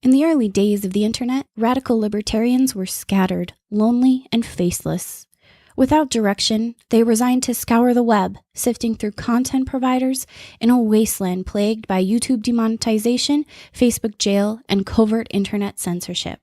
In the early days of the internet, radical libertarians were scattered, lonely, and faceless. Without direction, they resigned to scour the web, sifting through content providers in a wasteland plagued by YouTube demonetization, Facebook jail, and covert internet censorship.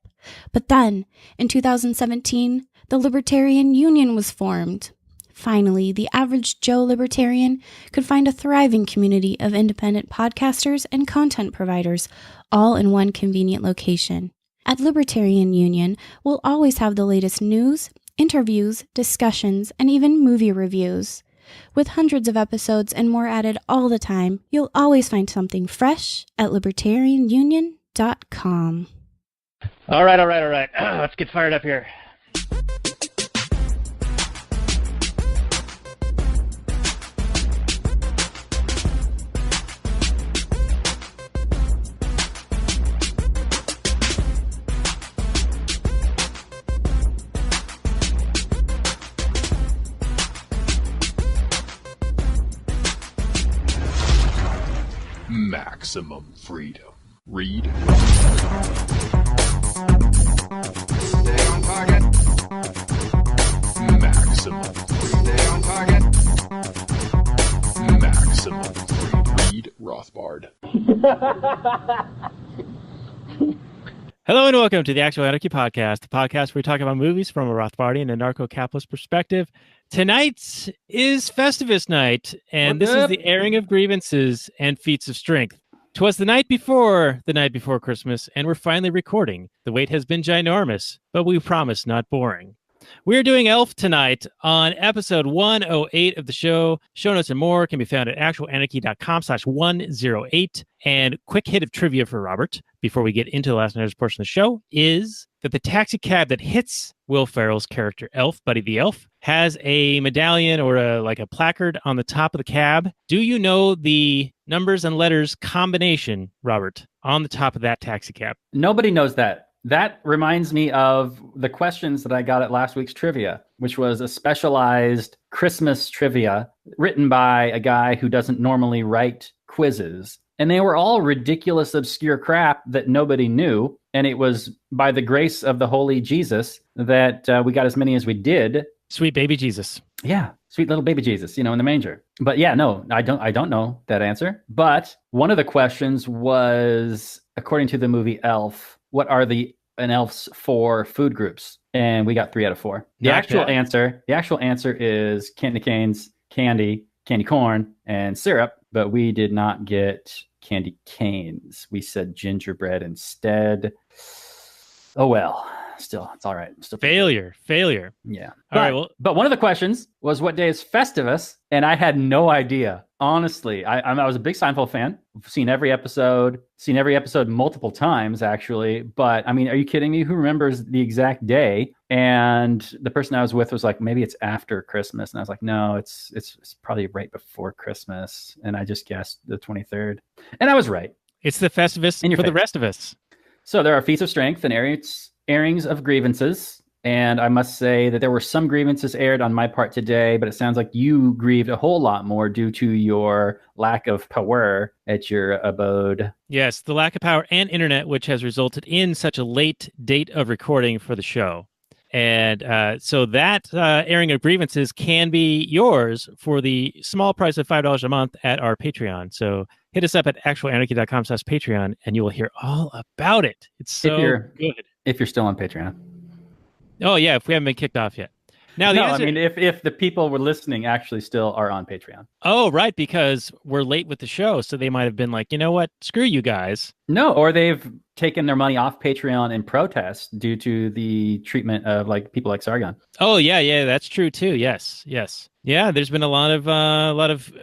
But then, in 2017, the Libertarian Union was formed. Finally, the average Joe libertarian could find a thriving community of independent podcasters and content providers, all in one convenient location. At Libertarian Union, we'll always have the latest news, interviews, discussions, and even movie reviews. With hundreds of episodes and more added all the time, you'll always find something fresh at libertarianunion.com. All right. Let's get fired up here. Maximum freedom. Read. Stay on target. Maximum freedom. Stay on target. Maximum freedom. Read Rothbard. Hello and welcome to the Actual Anarchy podcast, the podcast where we talk about movies from a Rothbardian and Anarcho-Capitalist perspective. Tonight is Festivus night, and this is the airing of grievances and feats of strength. 'Twas the night before Christmas, and we're finally recording. The wait has been ginormous, but we promise not boring. We're doing Elf tonight on episode 108 of the show. Show notes and more can be found at actualanarchy.com/108. And quick hit of trivia for Robert before we get into the last night's portion of the show is that the taxi cab that hits Will Ferrell's character Elf, Buddy the Elf, has a medallion or a placard on the top of the cab. Do you know the numbers and letters combination, Robert, on the top of that taxi cab? Nobody knows that. That reminds me of the questions that I got at last week's trivia, which was a specialized Christmas trivia written by a guy who doesn't normally write quizzes. And they were all ridiculous, obscure crap that nobody knew. And it was by the grace of the Holy Jesus that we got as many as we did. Sweet baby Jesus. Yeah, sweet little baby Jesus, in the manger. But yeah, no, I don't know that answer. But one of the questions was, according to the movie Elf, what are an elf's 4 food groups? And we got 3 out of 4. The actual answer is candy canes, candy corn, and syrup. But we did not get candy canes. We said gingerbread instead. Oh well. Still, it's all right. Still Failure. Yeah. But one of the questions was what day is Festivus, and I had no idea. Honestly, I was a big Seinfeld fan. I've seen every episode multiple times, actually. But I mean, are you kidding me? Who remembers the exact day? And the person I was with was like, maybe it's after Christmas, and I was like, no, it's probably right before Christmas. And I just guessed the 23rd, and I was right. It's the Festivus for the rest of us. So there are feats of strength and airings of grievances, and I must say that there were some grievances aired on my part today, but it sounds like you grieved a whole lot more due to your lack of power at your abode. Yes, the lack of power and internet, which has resulted in such a late date of recording for the show. And so that airing of grievances can be yours for the small price of $5 a month at our Patreon. So hit us up at actualanarchy.com/Patreon, and you will hear all about it. It's so good. If you're still on Patreon. Oh, yeah, if we haven't been kicked off yet. Now, I mean, if the people were listening actually still are on Patreon. Oh, right, because we're late with the show, so they might have been like, you know what, screw you guys. No, or they've taken their money off Patreon in protest due to the treatment of people like Sargon. Oh, yeah, that's true too. Yes. Yeah, there's been a lot of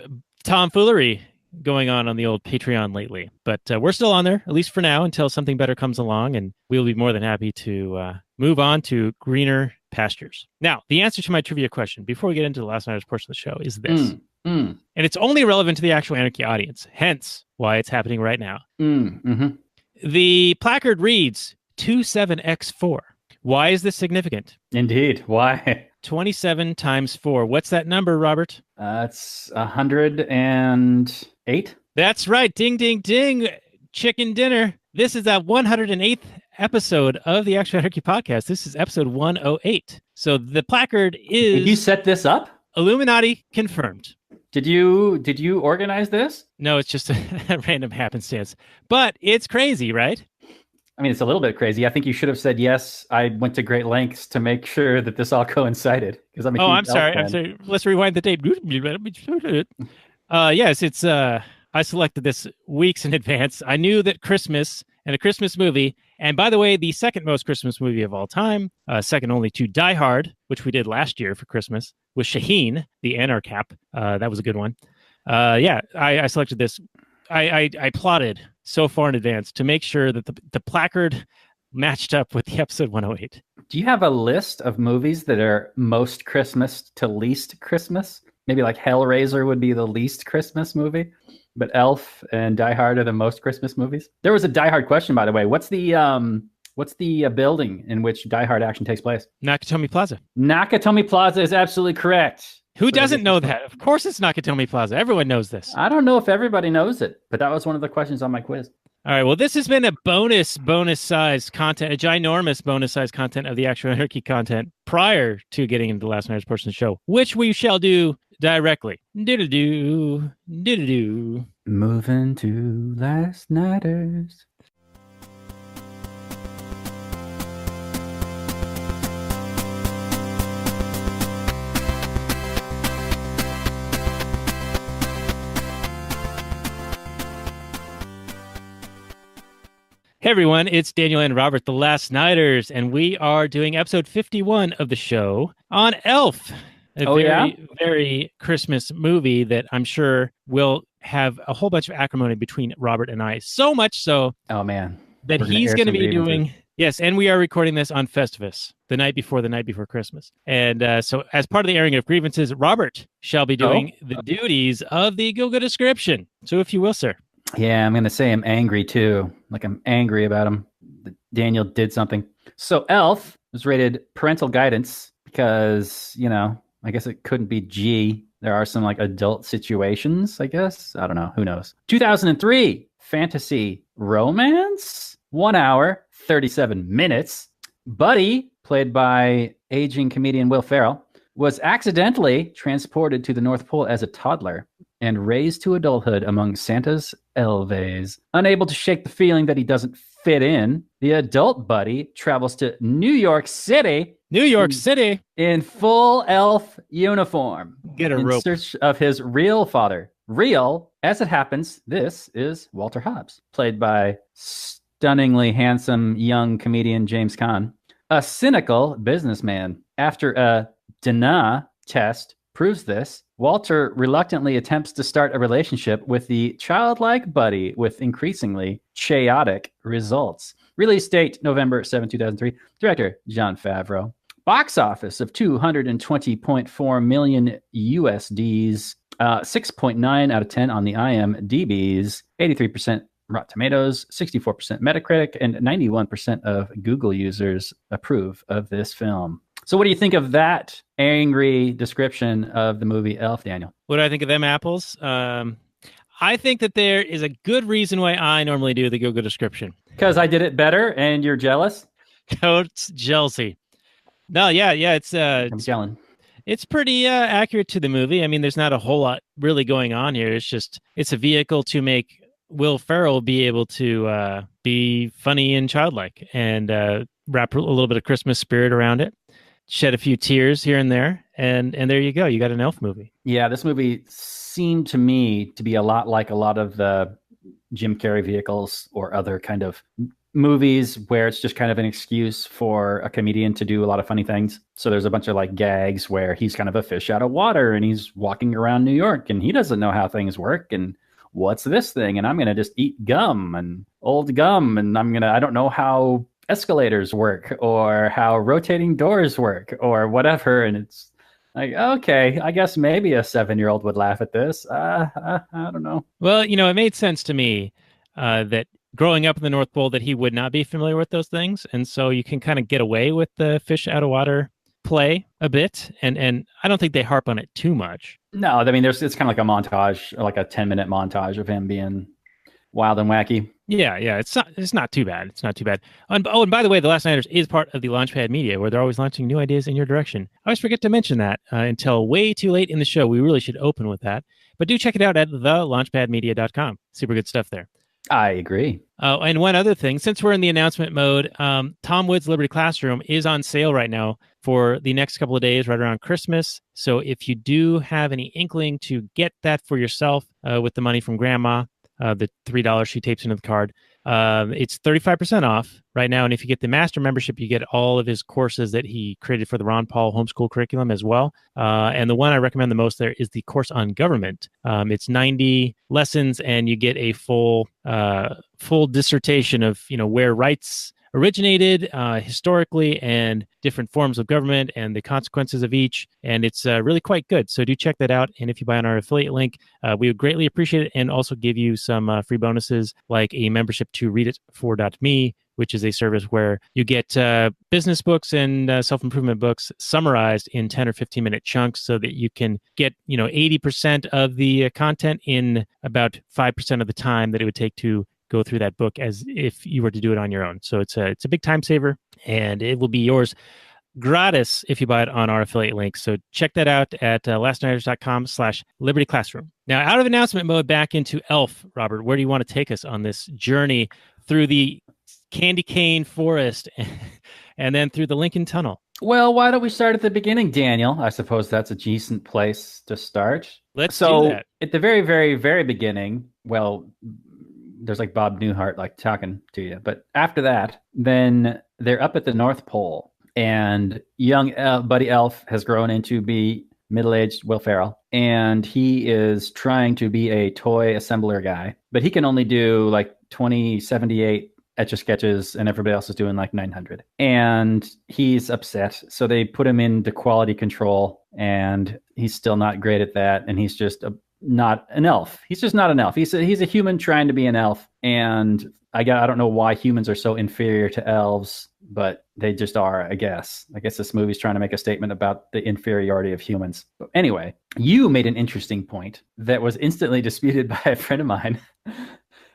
tomfoolery going on the old Patreon lately, but we're still on there, at least for now, until something better comes along, and we'll be more than happy to move on to greener pastures. Now, the answer to my trivia question before we get into the last night's portion of the show is this, and it's only relevant to the Actual Anarchy audience, hence why it's happening right now. The placard reads 27x4. Why is this significant? Indeed, why? 27 times 4. What's that number, Robert? It's 108. That's right. Ding, ding, ding. Chicken dinner. This is the 108th episode of the Actual Anarchy podcast. This is episode 108. So the placard is... Did you set this up? Illuminati confirmed. Did you organize this? No, it's just a random happenstance. But it's crazy, right? I mean, it's a little bit crazy. I think you should have said yes. I went to great lengths to make sure that this all coincided. Because I'm a huge I'm sorry. fan. I'm sorry. Let's rewind the tape. Yes, it's... I selected this weeks in advance. I knew that Christmas and a Christmas movie, and by the way, the second most Christmas movie of all time, second only to Die Hard, which we did last year for Christmas, with Shaheen, the Anarcho-Cap. That was a good one. I selected this. I plotted so far in advance to make sure that the placard matched up with the episode 108. Do you have a list of movies that are most Christmas to least Christmas? Maybe like Hellraiser would be the least Christmas movie, but Elf and Die Hard are the most Christmas movies. There was a Die Hard question, by the way. What's the building in which Die Hard action takes place? Nakatomi Plaza. Nakatomi Plaza is absolutely correct. Who doesn't know that? Of course it's Nakatomi Plaza. Everyone knows this. I don't know if everybody knows it, but that was one of the questions on my quiz. All right, well, this has been a bonus-sized content, a ginormous bonus-sized content of the Actual Anarchy content prior to getting into the Last Nighters portion of the show, which we shall do directly. Do-do-do, do-do-do. Moving to Last Nighters. Hey everyone, it's Daniel and Robert, the Last Nighters, and we are doing episode 51 of the show on Elf. Very Christmas movie that I'm sure will have a whole bunch of acrimony between Robert and I. So much so that he's going to be doing... Yes, and we are recording this on Festivus, the night before Christmas. And so as part of the airing of grievances, Robert shall be doing the duties of the Google description. So if you will, sir. Yeah, I'm going to say I'm angry too. Like I'm angry about him. Daniel did something. So Elf was rated parental guidance because, I guess it couldn't be G. There are some like adult situations, I guess. I don't know. Who knows? 2003 fantasy romance. 1 hour, 37 minutes. Buddy, played by aging comedian Will Ferrell, was accidentally transported to the North Pole as a toddler and raised to adulthood among Santa's elves. Unable to shake the feeling that he doesn't fit in, the adult Buddy travels to New York City. In full elf uniform. Get a rope. In search of his real father. Real, as it happens, this is Walter Hobbs, played by stunningly handsome young comedian James Caan. A cynical businessman. After a DNA test proves this, Walter reluctantly attempts to start a relationship with the childlike Buddy with increasingly chaotic results. Release date, November 7, 2003. Director, Jon Favreau. Box office of 220.4 million USDs. 6.9 out of 10 on the IMDb's. 83% Rotten Tomatoes, 64% Metacritic, and 91% of Google users approve of this film. So what do you think of that angry description of the movie Elf, Daniel? What do I think of them apples? I think that there is a good reason why I normally do the Google description. Because I did it better and you're jealous? It's jealousy. No, yeah, it's I'm gelling. It's pretty accurate to the movie. I mean, there's not a whole lot really going on here. It's a vehicle to make Will Ferrell be able to be funny and childlike and wrap a little bit of Christmas spirit around it. Shed a few tears here and there, and there you go. You got an elf movie. Yeah, this movie seemed to me to be a lot like a lot of the Jim Carrey vehicles or other kind of movies where it's just kind of an excuse for a comedian to do a lot of funny things. So there's a bunch of like gags where he's kind of a fish out of water and he's walking around New York and he doesn't know how things work and what's this thing? And I'm going to just eat gum and old gum and I don't know how escalators work or how rotating doors work or whatever. And it's like, okay, I guess maybe a 7-year-old would laugh at this. I don't know. Well, it made sense to me that growing up in the North Pole that he would not be familiar with those things. And so you can kind of get away with the fish out of water play a bit. And I don't think they harp on it too much. No, I mean, it's kind of like a montage, like a 10-minute montage of him being wild and wacky. Yeah, it's not too bad. It's not too bad. And by the way, The Last Nighters is part of the Launchpad Media, where they're always launching new ideas in your direction. I always forget to mention that until way too late in the show. We really should open with that. But do check it out at thelaunchpadmedia.com. Super good stuff there. I agree. Oh, and one other thing, since we're in the announcement mode, Tom Wood's Liberty Classroom is on sale right now for the next couple of days, right around Christmas. So if you do have any inkling to get that for yourself with the money from Grandma, the $3 she tapes into the card, it's 35% off right now. And if you get the master membership, you get all of his courses that he created for the Ron Paul homeschool curriculum as well. And the one I recommend the most there is the course on government. It's 90 lessons, and you get a full dissertation of where rights originated historically and different forms of government and the consequences of each. And it's really quite good. So do check that out. And if you buy on our affiliate link, we would greatly appreciate it, and also give you some free bonuses like a membership to readit4.me, which is a service where you get business books and self-improvement books summarized in 10 or 15-minute chunks so that you can get 80% of the content in about 5% of the time that it would take to go through that book as if you were to do it on your own. So it's a big time saver, and it will be yours gratis if you buy it on our affiliate link. So check that out at lastnighters.com/Liberty Classroom. Now, out of announcement mode, back into Elf. Robert, where do you want to take us on this journey through the candy cane forest and then through the Lincoln Tunnel? Well, why don't we start at the beginning, Daniel? I suppose that's a decent place to start. Let's do that. At the very, very, very beginning, well, there's like Bob Newhart like talking to you. But after that, then they're up at the North Pole, and young Buddy Elf has grown into be middle-aged Will Ferrell, and he is trying to be a toy assembler guy, but he can only do like 2078 Etch-a-Sketches, and everybody else is doing like 900. And he's upset. So they put him into quality control, and he's still not great at that. And he's just not an elf. He's just not an elf. He's a human trying to be an elf. And I don't know why humans are so inferior to elves, but they just are, I guess. I guess this movie's trying to make a statement about the inferiority of humans. But anyway, you made an interesting point that was instantly disputed by a friend of mine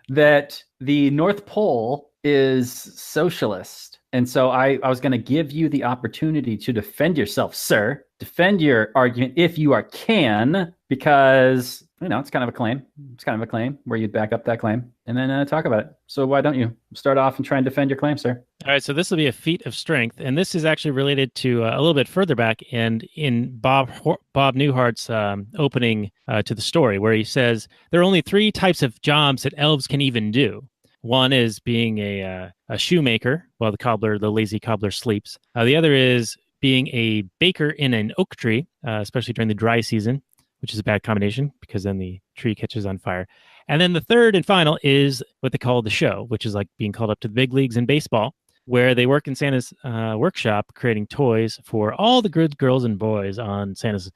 that the North Pole is socialist. And so I was going to give you the opportunity to defend yourself, sir. Defend your argument if you can, because, it's kind of a claim. It's kind of a claim where you'd back up that claim and then talk about it. So why don't you start off and try and defend your claim, sir? All right, so this will be a feat of strength, and this is actually related to a little bit further back and in Bob Newhart's opening to the story, where he says there are only 3 types of jobs that elves can even do. One is being a shoemaker while the lazy cobbler sleeps. The other is being a baker in an oak tree, especially during the dry season, which is a bad combination because then the tree catches on fire. And then the third and final is what they call the show, which is like being called up to the big leagues in baseball, where they work in Santa's workshop creating toys for all the good girls and boys on Santa's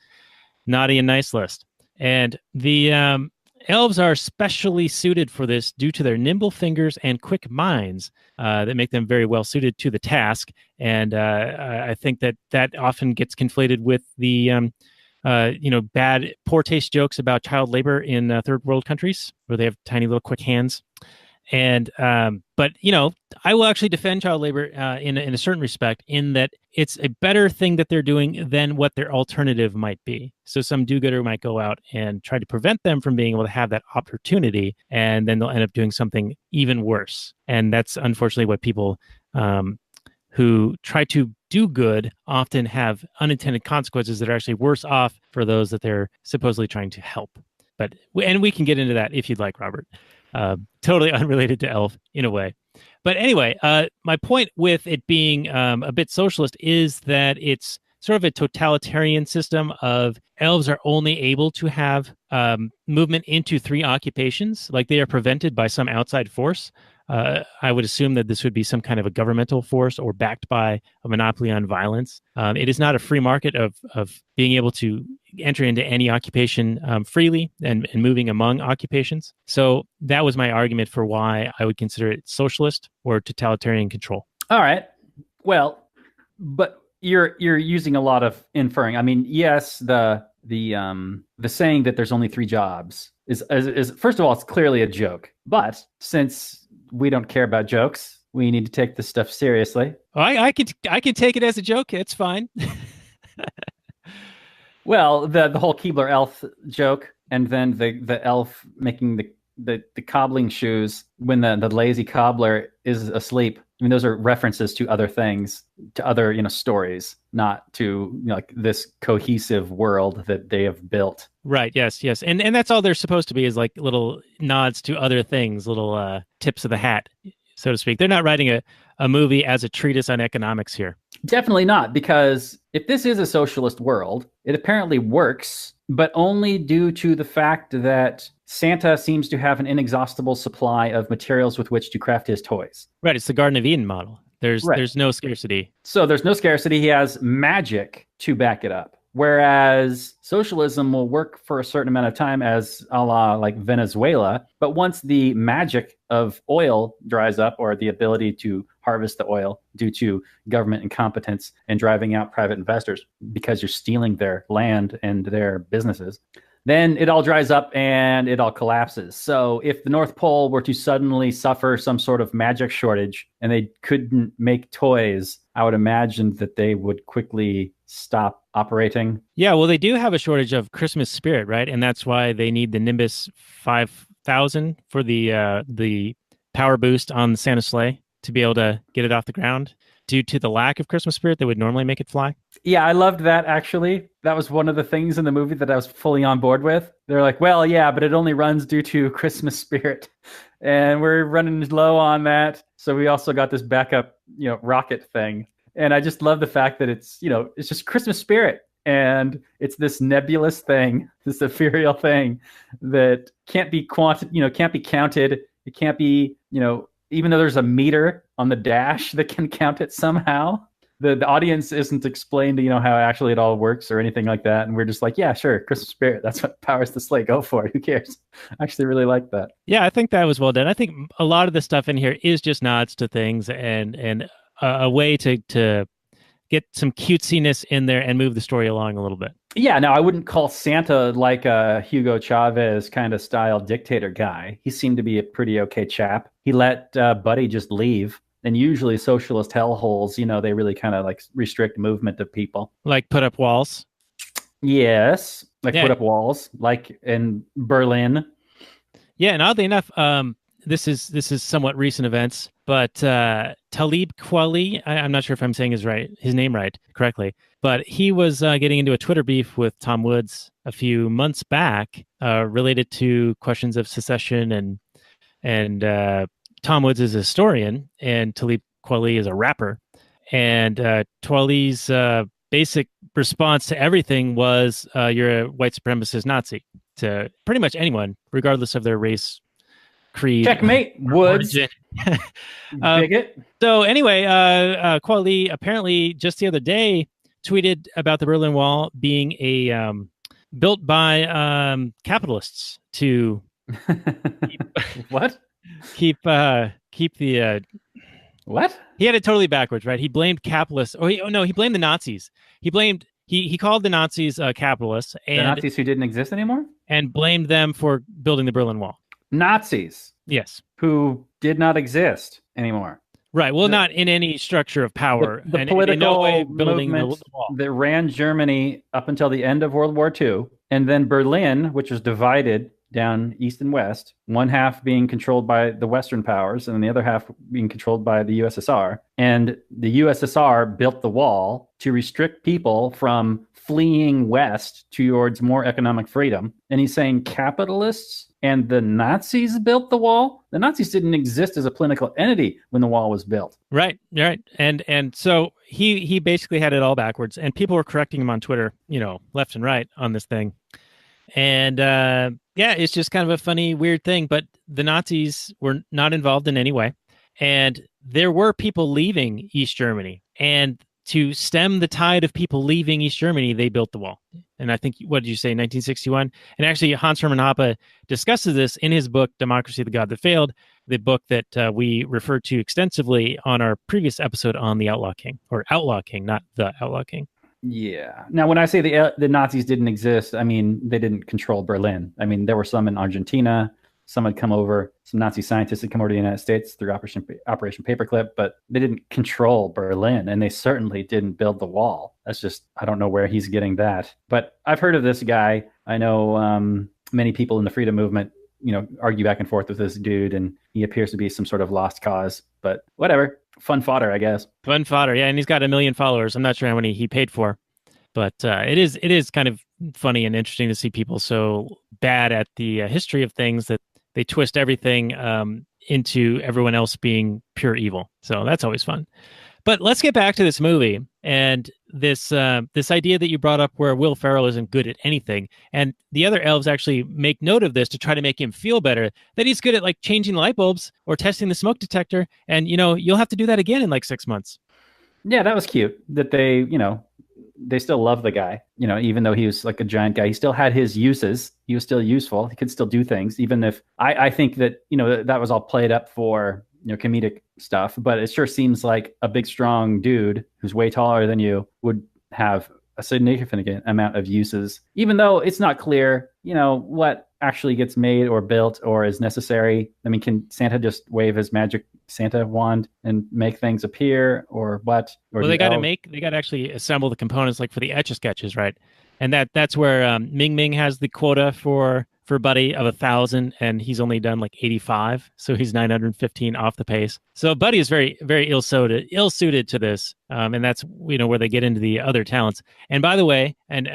naughty and nice list. And the elves are specially suited for this due to their nimble fingers and quick minds that make them very well suited to the task. And I think that often gets conflated with the bad, poor taste jokes about child labor in third world countries where they have tiny little quick hands. And but I will actually defend child labor in a certain respect, in that it's a better thing that they're doing than what their alternative might be. So some do-gooder might go out and try to prevent them from being able to have that opportunity, and then they'll end up doing something even worse. And that's unfortunately what people who try to do good often have unintended consequences that are actually worse off for those that they're supposedly trying to help. And we can get into that if you'd like, Robert. Totally unrelated to elf in a way. But anyway, my point with it being a bit socialist is that it's sort of a totalitarian system of elves are only able to have movement into 3 occupations, like they are prevented by some outside force. I would assume that this would be some kind of a governmental force or backed by a monopoly on violence. It is not a free market of being able to enter into any occupation freely and moving among occupations. So that was my argument for why I would consider it socialist or totalitarian control. All right. Well, but you're using a lot of inferring. I mean, yes, the saying that there's only 3 jobs is first of all, it's clearly a joke. But since we don't care about jokes, we need to take this stuff seriously. I can take it as a joke. It's fine. Well, the whole Keebler elf joke, and then the elf making the cobbling shoes when the lazy cobbler is asleep. I mean, those are references to other things, to other stories, not to like this cohesive world that they have built. Right. Yes. And that's all they're supposed to be, is like little nods to other things, little tips of the hat, so to speak. They're not writing a movie as a treatise on economics here. Definitely not, because if this is a socialist world, it apparently works, but only due to the fact that Santa seems to have an inexhaustible supply of materials with which to craft his toys. Right. It's the Garden of Eden model. There's no scarcity. So there's no scarcity. He has magic to back it up. Whereas socialism will work for a certain amount of time, as a la like Venezuela. But once the magic of oil dries up, or the ability to harvest the oil due to government incompetence and driving out private investors because you're stealing their land and their businesses, then it all dries up and it all collapses. So if the North Pole were to suddenly suffer some sort of magic shortage and they couldn't make toys, I would imagine that they would quickly stop operating. Yeah, well, they do have a shortage of Christmas spirit, right? And that's why they need the Nimbus 5000 for the power boost on the Santa sleigh to be able to get it off the ground, due to the lack of Christmas spirit that would normally make it fly. Yeah, I loved that, actually. That was one of the things in the movie that I was fully on board with. They're like, well, yeah, but it only runs due to Christmas spirit. And we're running low on that. So we also got this backup, rocket thing. And I just love the fact that it's just Christmas spirit. And it's this nebulous thing, this ethereal thing that can't be can't be counted. It can't be, even though there's a meter on the dash that can count it somehow, the audience isn't explained, how actually it all works or anything like that. And we're just like, yeah, sure, Christmas spirit. That's what powers the sleigh. Go for it. Who cares? I actually really like that. Yeah, I think that was well done. I think a lot of the stuff in here is just nods to things and a way to get some cutesiness in there and move the story along a little bit. Yeah, now I wouldn't call Santa like a Hugo Chavez kind of style dictator guy. He seemed to be a pretty okay chap. He let Buddy just leave. And usually socialist hellholes, they really kind of like restrict movement of people. Like put up walls? Yes, put up walls, like in Berlin. Yeah, and oddly enough, this is somewhat recent events, but Talib Kweli, I'm not sure if I'm saying his name right correctly, but he was getting into a Twitter beef with Tom Woods a few months back, related to questions of secession, and Tom Woods is a historian, and Talib Kweli is a rapper, and Kweli's basic response to everything was, "You're a white supremacist Nazi," to pretty much anyone, regardless of their race, creed, checkmate, Woods, bigot. So anyway, Kweli apparently just the other day tweeted about the Berlin Wall being built by capitalists to what? Keep the what? He had it totally backwards, right? He blamed capitalists. He blamed the Nazis. He called the Nazis capitalists, and the Nazis who didn't exist anymore, and blamed them for building the Berlin Wall. Nazis, yes, who did not exist anymore. Right. Well, not in any structure of power. The and political in no way building movement the wall that ran Germany up until the end of World War II, and then Berlin, which was divided down east and west, one half being controlled by the Western powers and the other half being controlled by the USSR. And the USSR built the wall to restrict people from fleeing west towards more economic freedom. And he's saying capitalists and the Nazis built the wall? The Nazis didn't exist as a political entity when the wall was built. Right. And so he basically had it all backwards, and people were correcting him on Twitter, left and right on this thing. And it's just kind of a funny, weird thing. But the Nazis were not involved in any way. And there were people leaving East Germany. And to stem the tide of people leaving East Germany, they built the wall. And I think, what did you say, 1961? And actually, Hans Hermann Hoppe discusses this in his book, Democracy, the God That Failed, the book that we referred to extensively on our previous episode on the Outlaw King, or Outlaw King, not the Outlaw King. Yeah. Now, when I say the Nazis didn't exist, I mean they didn't control Berlin. I mean there were some in Argentina. Some had come over. Some Nazi scientists had come over to the United States through Operation Paperclip, but they didn't control Berlin, and they certainly didn't build the wall. That's just, I don't know where he's getting that. But I've heard of this guy. I know many people in the freedom movement, argue back and forth with this dude, and he appears to be some sort of lost cause. But whatever, fun fodder, I guess. Fun fodder, yeah, and he's got 1 million followers. I'm not sure how many he paid for, but it is kind of funny and interesting to see people so bad at the history of things that they twist everything into everyone else being pure evil. So that's always fun. But let's get back to this movie and this idea that you brought up where Will Ferrell isn't good at anything. And the other elves actually make note of this to try to make him feel better, that he's good at like changing light bulbs or testing the smoke detector. And, you'll have to do that again in like 6 months. Yeah, that was cute that they still love the guy, even though he was like a giant guy. He still had his uses. He was still useful. He could still do things, even if I think that, that was all played up for, comedic stuff. But it sure seems like a big, strong dude who's way taller than you would have a significant amount of uses, even though it's not clear, what actually gets made or built or is necessary. I mean, can Santa just wave his magic Santa wand and make things appear, or what? Or well, they got to actually assemble the components, like for the Etch-a-Sketches, right? And that's where Ming Ming has the quota for Buddy of 1,000, and he's only done like 85, so he's 915 off the pace. So Buddy is very, very ill-suited to this, and that's where they get into the other talents. And by the way, and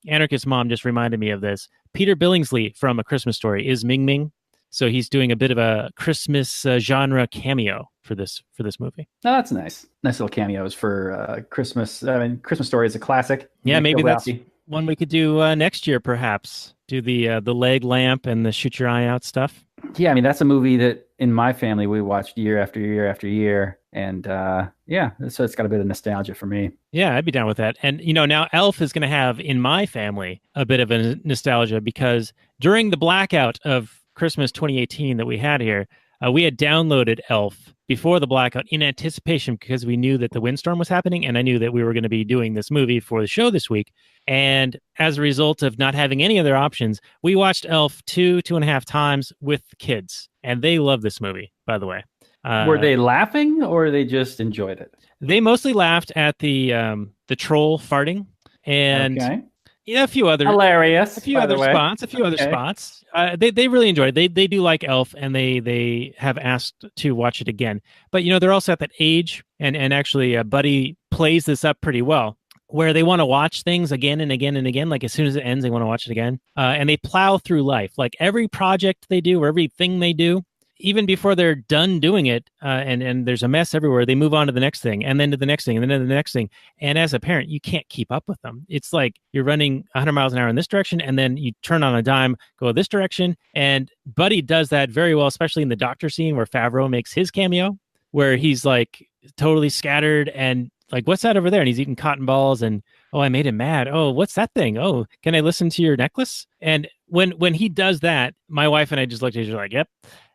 Anarchist Mom just reminded me of this. Peter Billingsley from A Christmas Story is Ming Ming, so he's doing a bit of a Christmas genre cameo for this movie. Oh, that's nice. Nice little cameos for Christmas. I mean, Christmas Story is a classic. Yeah, maybe that's one we could do next year, perhaps. Do the leg lamp and the shoot your eye out stuff. Yeah, I mean, that's a movie that in my family we watched year after year after year. And so it's got a bit of nostalgia for me. Yeah, I'd be down with that. And, now Elf is going to have, in my family, a bit of a nostalgia, because during the blackout of Christmas 2018 that we had here, we had downloaded Elf before the blackout in anticipation, because we knew that the windstorm was happening, and I knew that we were going to be doing this movie for the show this week. And as a result of not having any other options, we watched Elf 2.5 times with kids, and they love this movie, by the way. Were they laughing, or they just enjoyed it? They mostly laughed at the troll farting, and a few other hilarious, a few other spots. They really enjoyed it. They do like Elf, and they have asked to watch it again. But they're also at that age, and actually, Buddy plays this up pretty well, where they want to watch things again and again and again. Like as soon as it ends, they want to watch it again, and they plow through life. Like every project they do, or everything they do, even before they're done doing it, and there's a mess everywhere, they move on to the next thing, and then to the next thing, and then to the next thing. And as a parent, you can't keep up with them. It's like you're running 100 miles an hour in this direction, and then you turn on a dime, go this direction. And Buddy does that very well, especially in the doctor scene where Favreau makes his cameo, where he's like totally scattered and like, what's that over there? And he's eating cotton balls, and oh, I made him mad. Oh, what's that thing? Oh, can I listen to your necklace? And when he does that, my wife and I just looked at each other like, yep.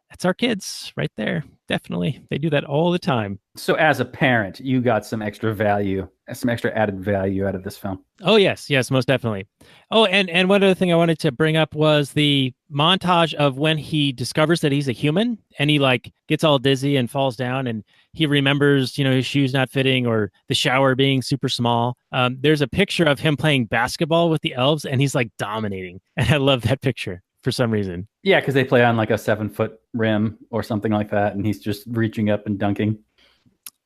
That's our kids right there. Definitely. They do that all the time. So as a parent, you got some extra added value out of this film. Oh, yes, most definitely. Oh, and one other thing I wanted to bring up was the montage of when he discovers that he's a human, and he like gets all dizzy and falls down, and he remembers, his shoes not fitting or the shower being super small. There's a picture of him playing basketball with the elves, and he's like dominating. And I love that picture for some reason. Yeah, because they play on like a 7-foot rim or something like that, and he's just reaching up and dunking.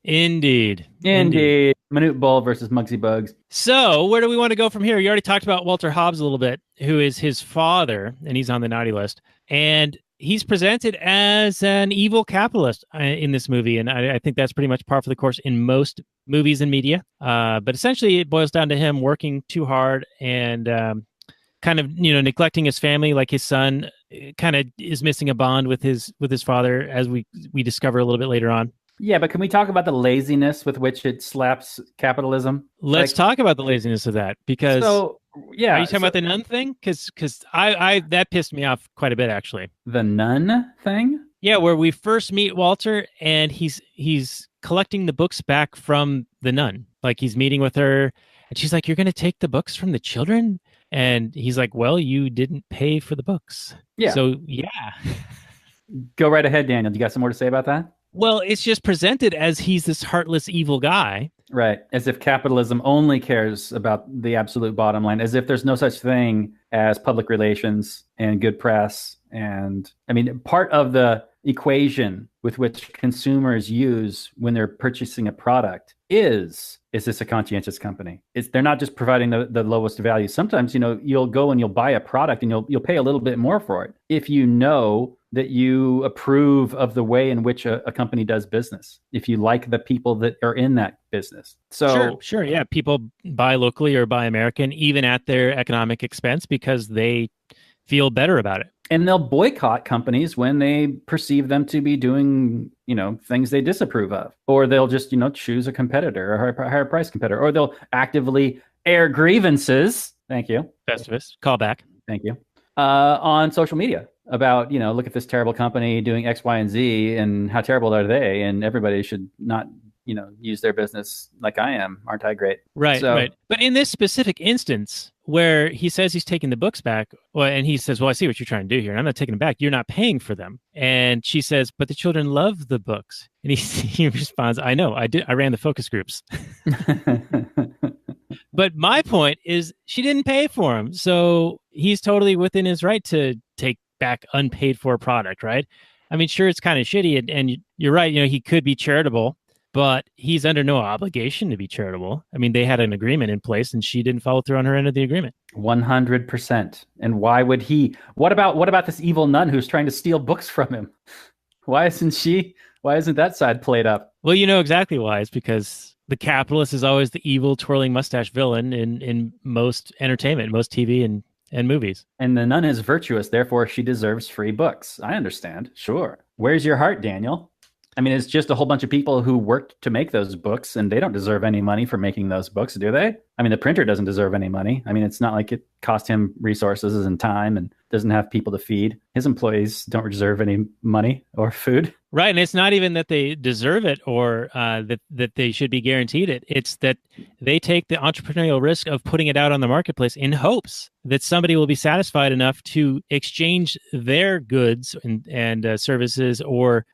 Indeed. Manute Bull versus Muggsy Buggs. So where do we want to go from here? You already talked about Walter Hobbs a little bit, who is his father, and he's on the naughty list. And he's presented as an evil capitalist in this movie, and I think that's pretty much par for the course in most movies and media. But essentially, it boils down to him working too hard and kind of neglecting his family. Like his son kind of is missing a bond with his father, as we discover a little bit later on. Yeah, but can we talk about the laziness with which it slaps capitalism? Let's talk about the laziness of that, because are you talking about the nun thing? Because I that pissed me off quite a bit, actually. The nun thing? Yeah, where we first meet Walter, and he's collecting the books back from the nun. Like he's meeting with her, And she's like, you're going to take the books from the children? And he's like, well, you didn't pay for the books. Yeah. So, yeah. Go right ahead, Daniel. Do you got some more to say about that? Well, it's just presented as he's this heartless, evil guy. Right. As if capitalism only cares about the absolute bottom line, as if there's no such thing as public relations and good press. And I mean, part of the equation with which consumers use when they're purchasing a product is this a conscientious company? They're not just providing the lowest value. Sometimes, you'll go and you'll buy a product and you'll pay a little bit more for it if you know that you approve of the way in which a company does business, if you like the people that are in that business. So Sure. Yeah. People buy locally or buy American, even at their economic expense, because they feel better about it. And they'll boycott companies when they perceive them to be doing, things they disapprove of. Or they'll just, choose a competitor, a higher price competitor. Or they'll actively air grievances. Thank you. Festivus, call back. Thank you. On social media about, look at this terrible company doing X, Y, and Z, and how terrible are they? And everybody should not, use their business like I am. Aren't I great? Right. But in this specific instance where he says he's taking the books back, and he says, well, I see what you're trying to do here, and I'm not taking them back. You're not paying for them. And she says, but the children love the books. And he responds, I know, I did. I ran the focus groups. But my point is she didn't pay for him. So he's totally within his right to take back unpaid for product, right? I mean, sure, it's kind of shitty. And you're right. He could be charitable, but he's under no obligation to be charitable. I mean, they had an agreement in place and she didn't follow through on her end of the agreement. 100%. And why would he? What about this evil nun who's trying to steal books from him? Why isn't that side played up? Well, you know exactly why. It's because the capitalist is always the evil twirling mustache villain in most entertainment, most TV and movies. And the nun is virtuous, therefore she deserves free books. I understand. Sure. Where's your heart, Daniel? I mean, it's just a whole bunch of people who worked to make those books, and they don't deserve any money for making those books, do they? I mean, the printer doesn't deserve any money. I mean, it's not like it cost him resources and time and doesn't have people to feed. His employees don't deserve any money or food. Right. And it's not even that they deserve it or that they should be guaranteed it. It's that they take the entrepreneurial risk of putting it out on the marketplace in hopes that somebody will be satisfied enough to exchange their goods and services or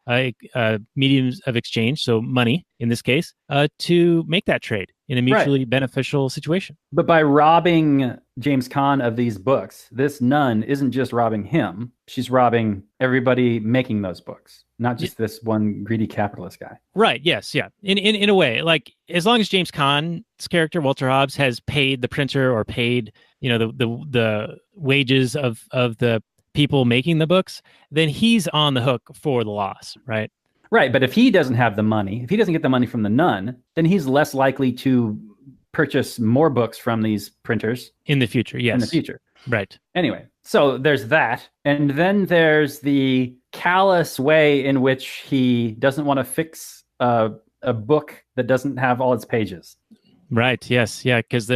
mediums of exchange, so money in this case, to make that trade in a mutually beneficial situation. But by robbing James Caan of these books, this nun isn't just robbing him. She's robbing everybody making those books, not just this one greedy capitalist guy. Right. Yes. Yeah. In a way, like as long as James Caan's character, Walter Hobbs, has paid the printer or paid, the wages of the people making the books, then he's on the hook for the loss. Right. Right. But if he doesn't have the money, if he doesn't get the money from the nun, then he's less likely to purchase more books from these printers. In the future, yes. In the future. Right. Anyway, so there's that. And then there's the callous way in which he doesn't want to fix a book that doesn't have all its pages. Right. Yes. Yeah. Because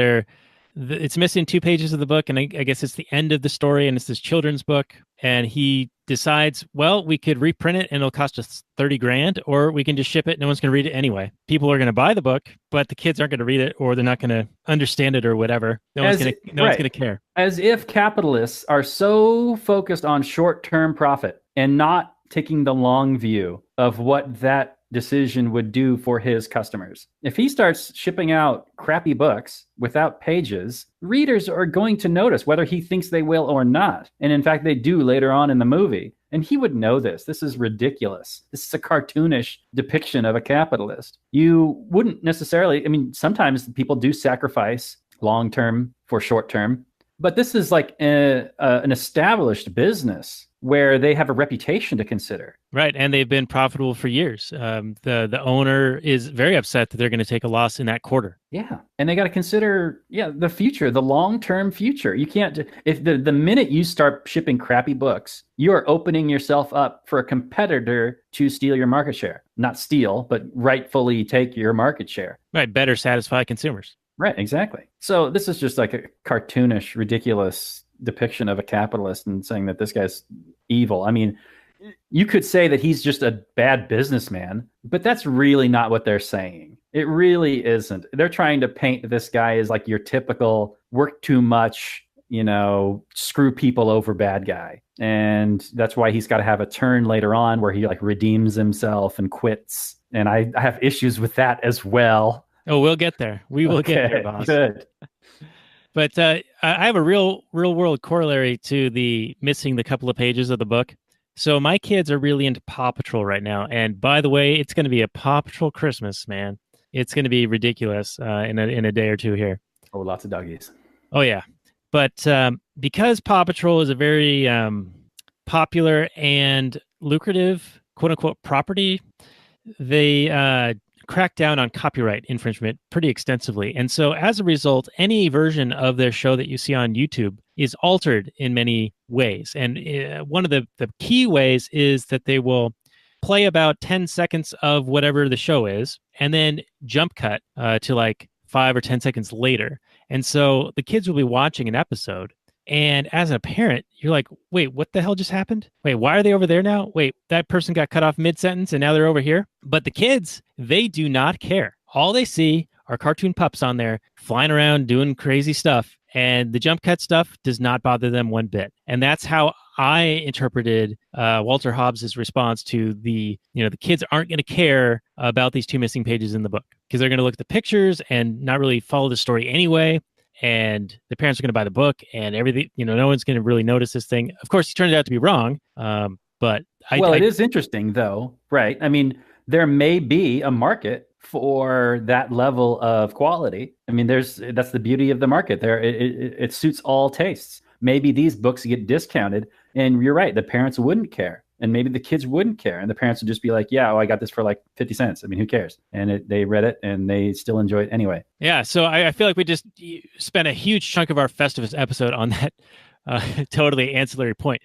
it's missing 2 pages of the book, and I guess it's the end of the story, and it's this children's book. And he decides, well, we could reprint it and it'll cost us $30,000, or we can just ship it. No one's going to read it anyway. People are going to buy the book, but the kids aren't going to read it, or they're not going to understand it, or whatever. No one's going to care. As if capitalists are so focused on short-term profit and not taking the long view of what that decision would do for his customers. If he starts shipping out crappy books without pages, readers are going to notice whether he thinks they will or not. And in fact, they do later on in the movie. And he would know this. This is ridiculous. This is a cartoonish depiction of a capitalist. You wouldn't necessarily, I mean, sometimes people do sacrifice long-term for short-term, but this is like an established business where they have a reputation to consider. Right, and they've been profitable for years. The owner is very upset that they're going to take a loss in that quarter. Yeah, and they got to consider, the future, the long-term future. You can't, if the minute you start shipping crappy books, you are opening yourself up for a competitor to steal your market share. Not steal, but rightfully take your market share. Right, better satisfy consumers. Right, exactly. So this is just like a cartoonish, ridiculous depiction of a capitalist and saying that this guy's evil. I mean, you could say that he's just a bad businessman, but that's really not what they're saying. It really isn't. They're trying to paint this guy as like your typical work too much, screw people over bad guy. And that's why he's got to have a turn later on where he like redeems himself and quits. And I have issues with that as well. Oh, we'll get there. We will get there, boss. Good. But I have a real world corollary to the missing the couple of pages of the book. So my kids are really into Paw Patrol right now. And by the way, it's going to be a Paw Patrol Christmas, man. It's going to be ridiculous in a day or two here. Oh, lots of doggies. Oh, yeah. But because Paw Patrol is a very popular and lucrative, quote-unquote, property, they crack down on copyright infringement pretty extensively. And so as a result, any version of their show that you see on YouTube is altered in many ways. And one of the key ways is that they will play about 10 seconds of whatever the show is and then jump cut to like 5 or 10 seconds later. And so the kids will be watching an episode. And as a parent, you're like, wait, what the hell just happened? Wait, why are they over there now? Wait, that person got cut off mid-sentence and now they're over here? But the kids, they do not care. All they see are cartoon pups on there flying around doing crazy stuff. And the jump cut stuff does not bother them one bit. And that's how I interpreted Walter Hobbs's response to the kids aren't going to care about these 2 missing pages in the book because they're going to look at the pictures and not really follow the story anyway. And the parents are going to buy the book and everything, no one's going to really notice this thing. Of course, he turned out to be wrong. But it is interesting though, right? I mean, there may be a market for that level of quality. I mean, that's the beauty of the market there. It suits all tastes. Maybe these books get discounted and you're right. The parents wouldn't care. And maybe the kids wouldn't care. And the parents would just be like, yeah, I got this for like 50 cents. I mean, who cares? And they read it and they still enjoy it anyway. Yeah. So I feel like we just spent a huge chunk of our Festivus episode on that totally ancillary point.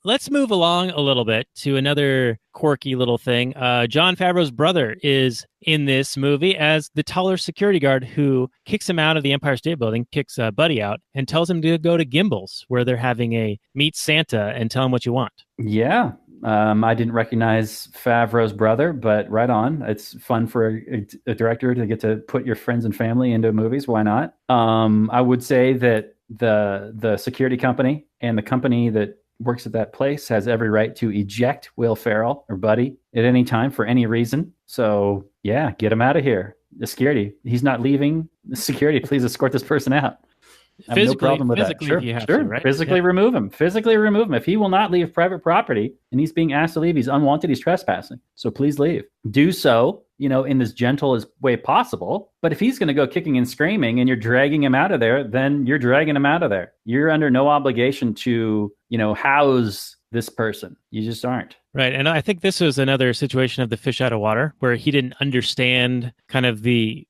Let's move along a little bit to another quirky little thing. Jon Favreau's brother is in this movie as the taller security guard who kicks him out of the Empire State Building, kicks Buddy out, and tells him to go to Gimbel's, where they're having a meet Santa and tell him what you want. Yeah. I didn't recognize Favreau's brother, but right on. It's fun for a director to get to put your friends and family into movies. Why not? I would say that the security company and the company that works at that place has every right to eject Will Ferrell or Buddy at any time for any reason. So yeah, get him out of here. The security, he's not leaving. The security, please escort this person out. I have no problem with that. Sure. To, right? Physically remove him. Physically remove him. If he will not leave private property and he's being asked to leave, he's unwanted, he's trespassing. So please leave. Do so, in as gentle as way possible. But if he's going to go kicking and screaming and you're dragging him out of there, then you're dragging him out of there. You're under no obligation to, house this person. You just aren't. Right. And I think this was another situation of the fish out of water where he didn't understand kind of the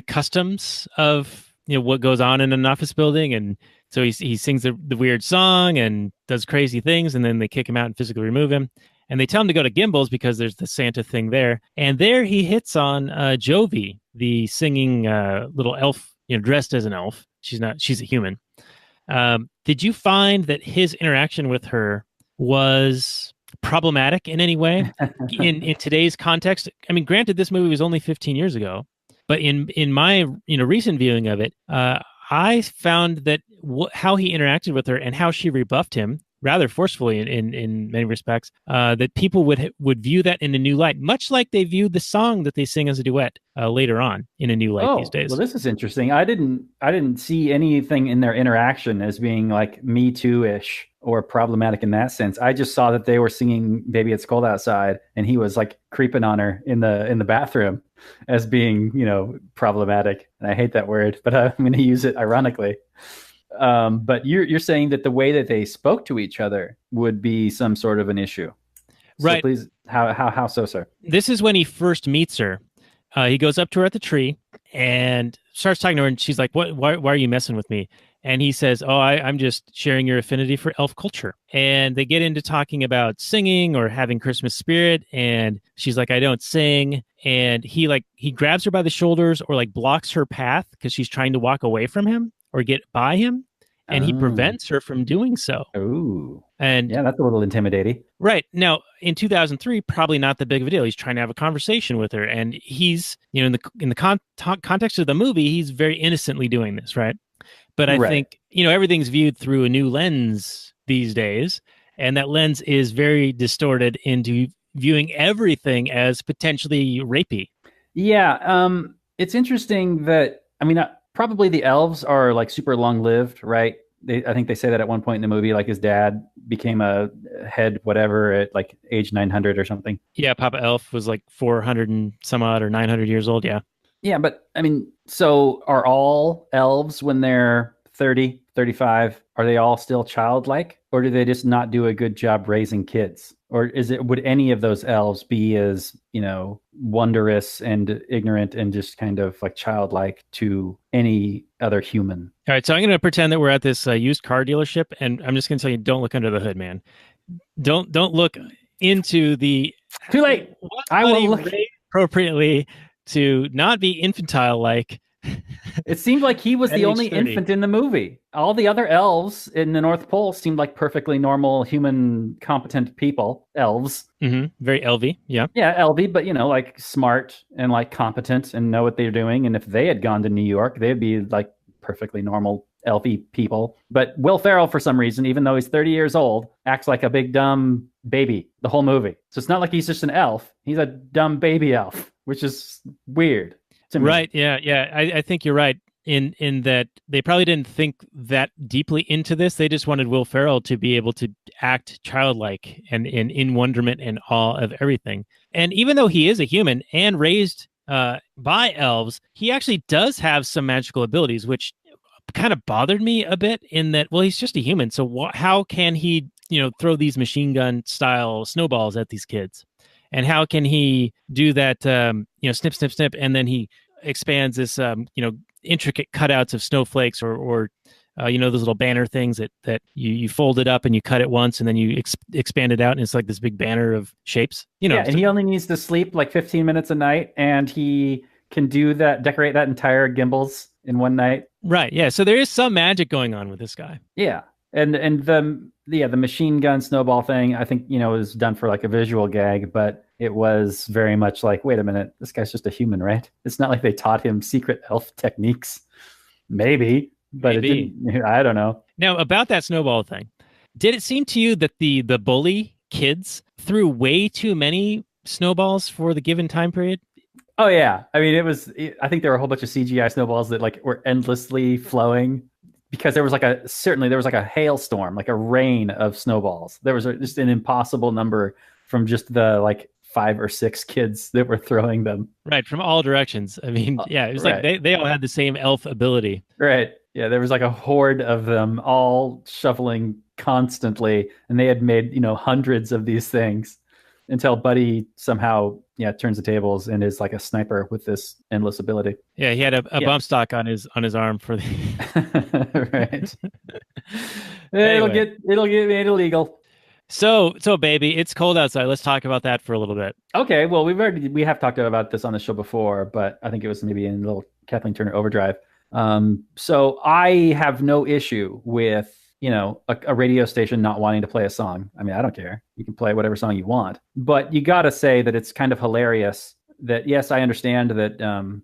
customs of what goes on in an office building. And so he sings the weird song and does crazy things. And then they kick him out and physically remove him. And they tell him to go to Gimbel's because there's the Santa thing there. And there he hits on Jovi, the singing little elf, dressed as an elf. She's a human. Did you find that his interaction with her was problematic in any way in today's context? I mean, granted, this movie was only 15 years ago. But in my recent viewing of it, I found that how he interacted with her and how she rebuffed him rather forcefully in many respects, that people would view that in a new light, much like they view the song that they sing as a duet later on in a new light these days. Well, this is interesting. I didn't see anything in their interaction as being like Me Too-ish or problematic in that sense. I just saw that they were singing "Baby It's Cold Outside" and he was like creeping on her in the bathroom as being, problematic. And I hate that word, but I'm going to use it ironically. But you're saying that the way that they spoke to each other would be some sort of an issue. So right. Please, how so, sir? This is when he first meets her. He goes up to her at the tree and starts talking to her, and she's like, why are you messing with me? And he says, I'm just sharing your affinity for elf culture. And they get into talking about singing or having Christmas spirit. And she's like, I don't sing. And he grabs her by the shoulders or like blocks her path because she's trying to walk away from him or get by him. and he Oh. prevents her from doing so. Ooh. And Yeah, that's a little intimidating. right now, in 2003, probably not that big of a deal. He's trying to have a conversation with her, and he's, in the context of the movie, he's very innocently doing this, right? But I Right. think everything's viewed through a new lens these days, and that lens is very distorted into viewing everything as potentially rapey. Yeah, it's interesting that probably the elves are like super long lived, right? I think they say that at one point in the movie, like his dad became a head whatever at like age 900 or something. Yeah, Papa Elf was like 400 and some odd or 900 years old. Yeah. Yeah, but so are all elves when they're 30, 35, are they all still childlike? Or do they just not do a good job raising kids? Or would any of those elves be as, wondrous and ignorant and just kind of like childlike to any other human? All right, so I'm going to pretend that we're at this used car dealership, and I'm just going to tell you, don't look under the hood, man. Don't look into the... Too late. I will look appropriately to not be infantile-like. It seemed like he was the only 30. infant in the movie. All the other elves in the North Pole seemed like perfectly normal, human, competent people. Elves. Mm-hmm. Very elvy, yeah. Yeah, elvy, but like smart and like competent and know what they're doing. And if they had gone to New York, they'd be like perfectly normal, elfy people. But Will Ferrell, for some reason, even though he's 30 years old, acts like a big dumb baby the whole movie. So it's not like he's just an elf. He's a dumb baby elf, which is weird. Right. Yeah. I think you're right in that they probably didn't think that deeply into this. They just wanted Will Ferrell to be able to act childlike and in wonderment and awe of everything. And even though he is a human and raised by elves, he actually does have some magical abilities, which kind of bothered me a bit in that, well, he's just a human. So how can he, throw these machine gun style snowballs at these kids? And how can he do that, snip, snip, snip, and then he expands this, intricate cutouts of snowflakes or those little banner things that you fold it up and you cut it once and then you expand it out and it's like this big banner of shapes. Yeah, and he only needs to sleep like 15 minutes a night and he can decorate that entire gimbals in one night. Right, yeah. So there is some magic going on with this guy. Yeah. And the machine gun snowball thing, I think, was done for like a visual gag, but it was very much like, wait a minute, this guy's just a human, right? It's not like they taught him secret elf techniques. Maybe, but It didn't, I don't know. Now, about that snowball thing, did it seem to you that the bully kids threw way too many snowballs for the given time period? Oh, yeah. I think there were a whole bunch of CGI snowballs that like were endlessly flowing. Because there was like a hailstorm, like a rain of snowballs. There was just an impossible number from just the like 5 or 6 kids that were throwing them. Right, from all directions. Yeah, it was right. Like they all had the same elf ability. Right. Yeah, there was like a horde of them all shuffling constantly, and they had made hundreds of these things until Buddy somehow turns the tables and is like a sniper with this endless ability. Yeah, he had a bump stock on his arm for the right. Anyway. It'll get made illegal. So baby, it's cold outside. Let's talk about that for a little bit. Okay, well we have talked about this on the show before, but I think it was maybe in a little Kathleen Turner overdrive. So I have no issue with a radio station not wanting to play a song. I don't care. You can play whatever song you want. But you got to say that it's kind of hilarious that, yes, I understand that,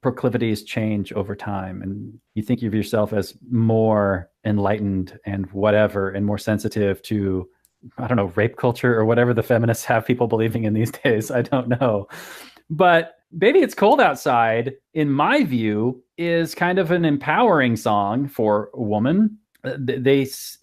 proclivities change over time. And you think of yourself as more enlightened and whatever, and more sensitive to, I don't know, rape culture or whatever the feminists have people believing in these days. I don't know. But Baby It's Cold Outside, in my view, is kind of an empowering song for a woman. It's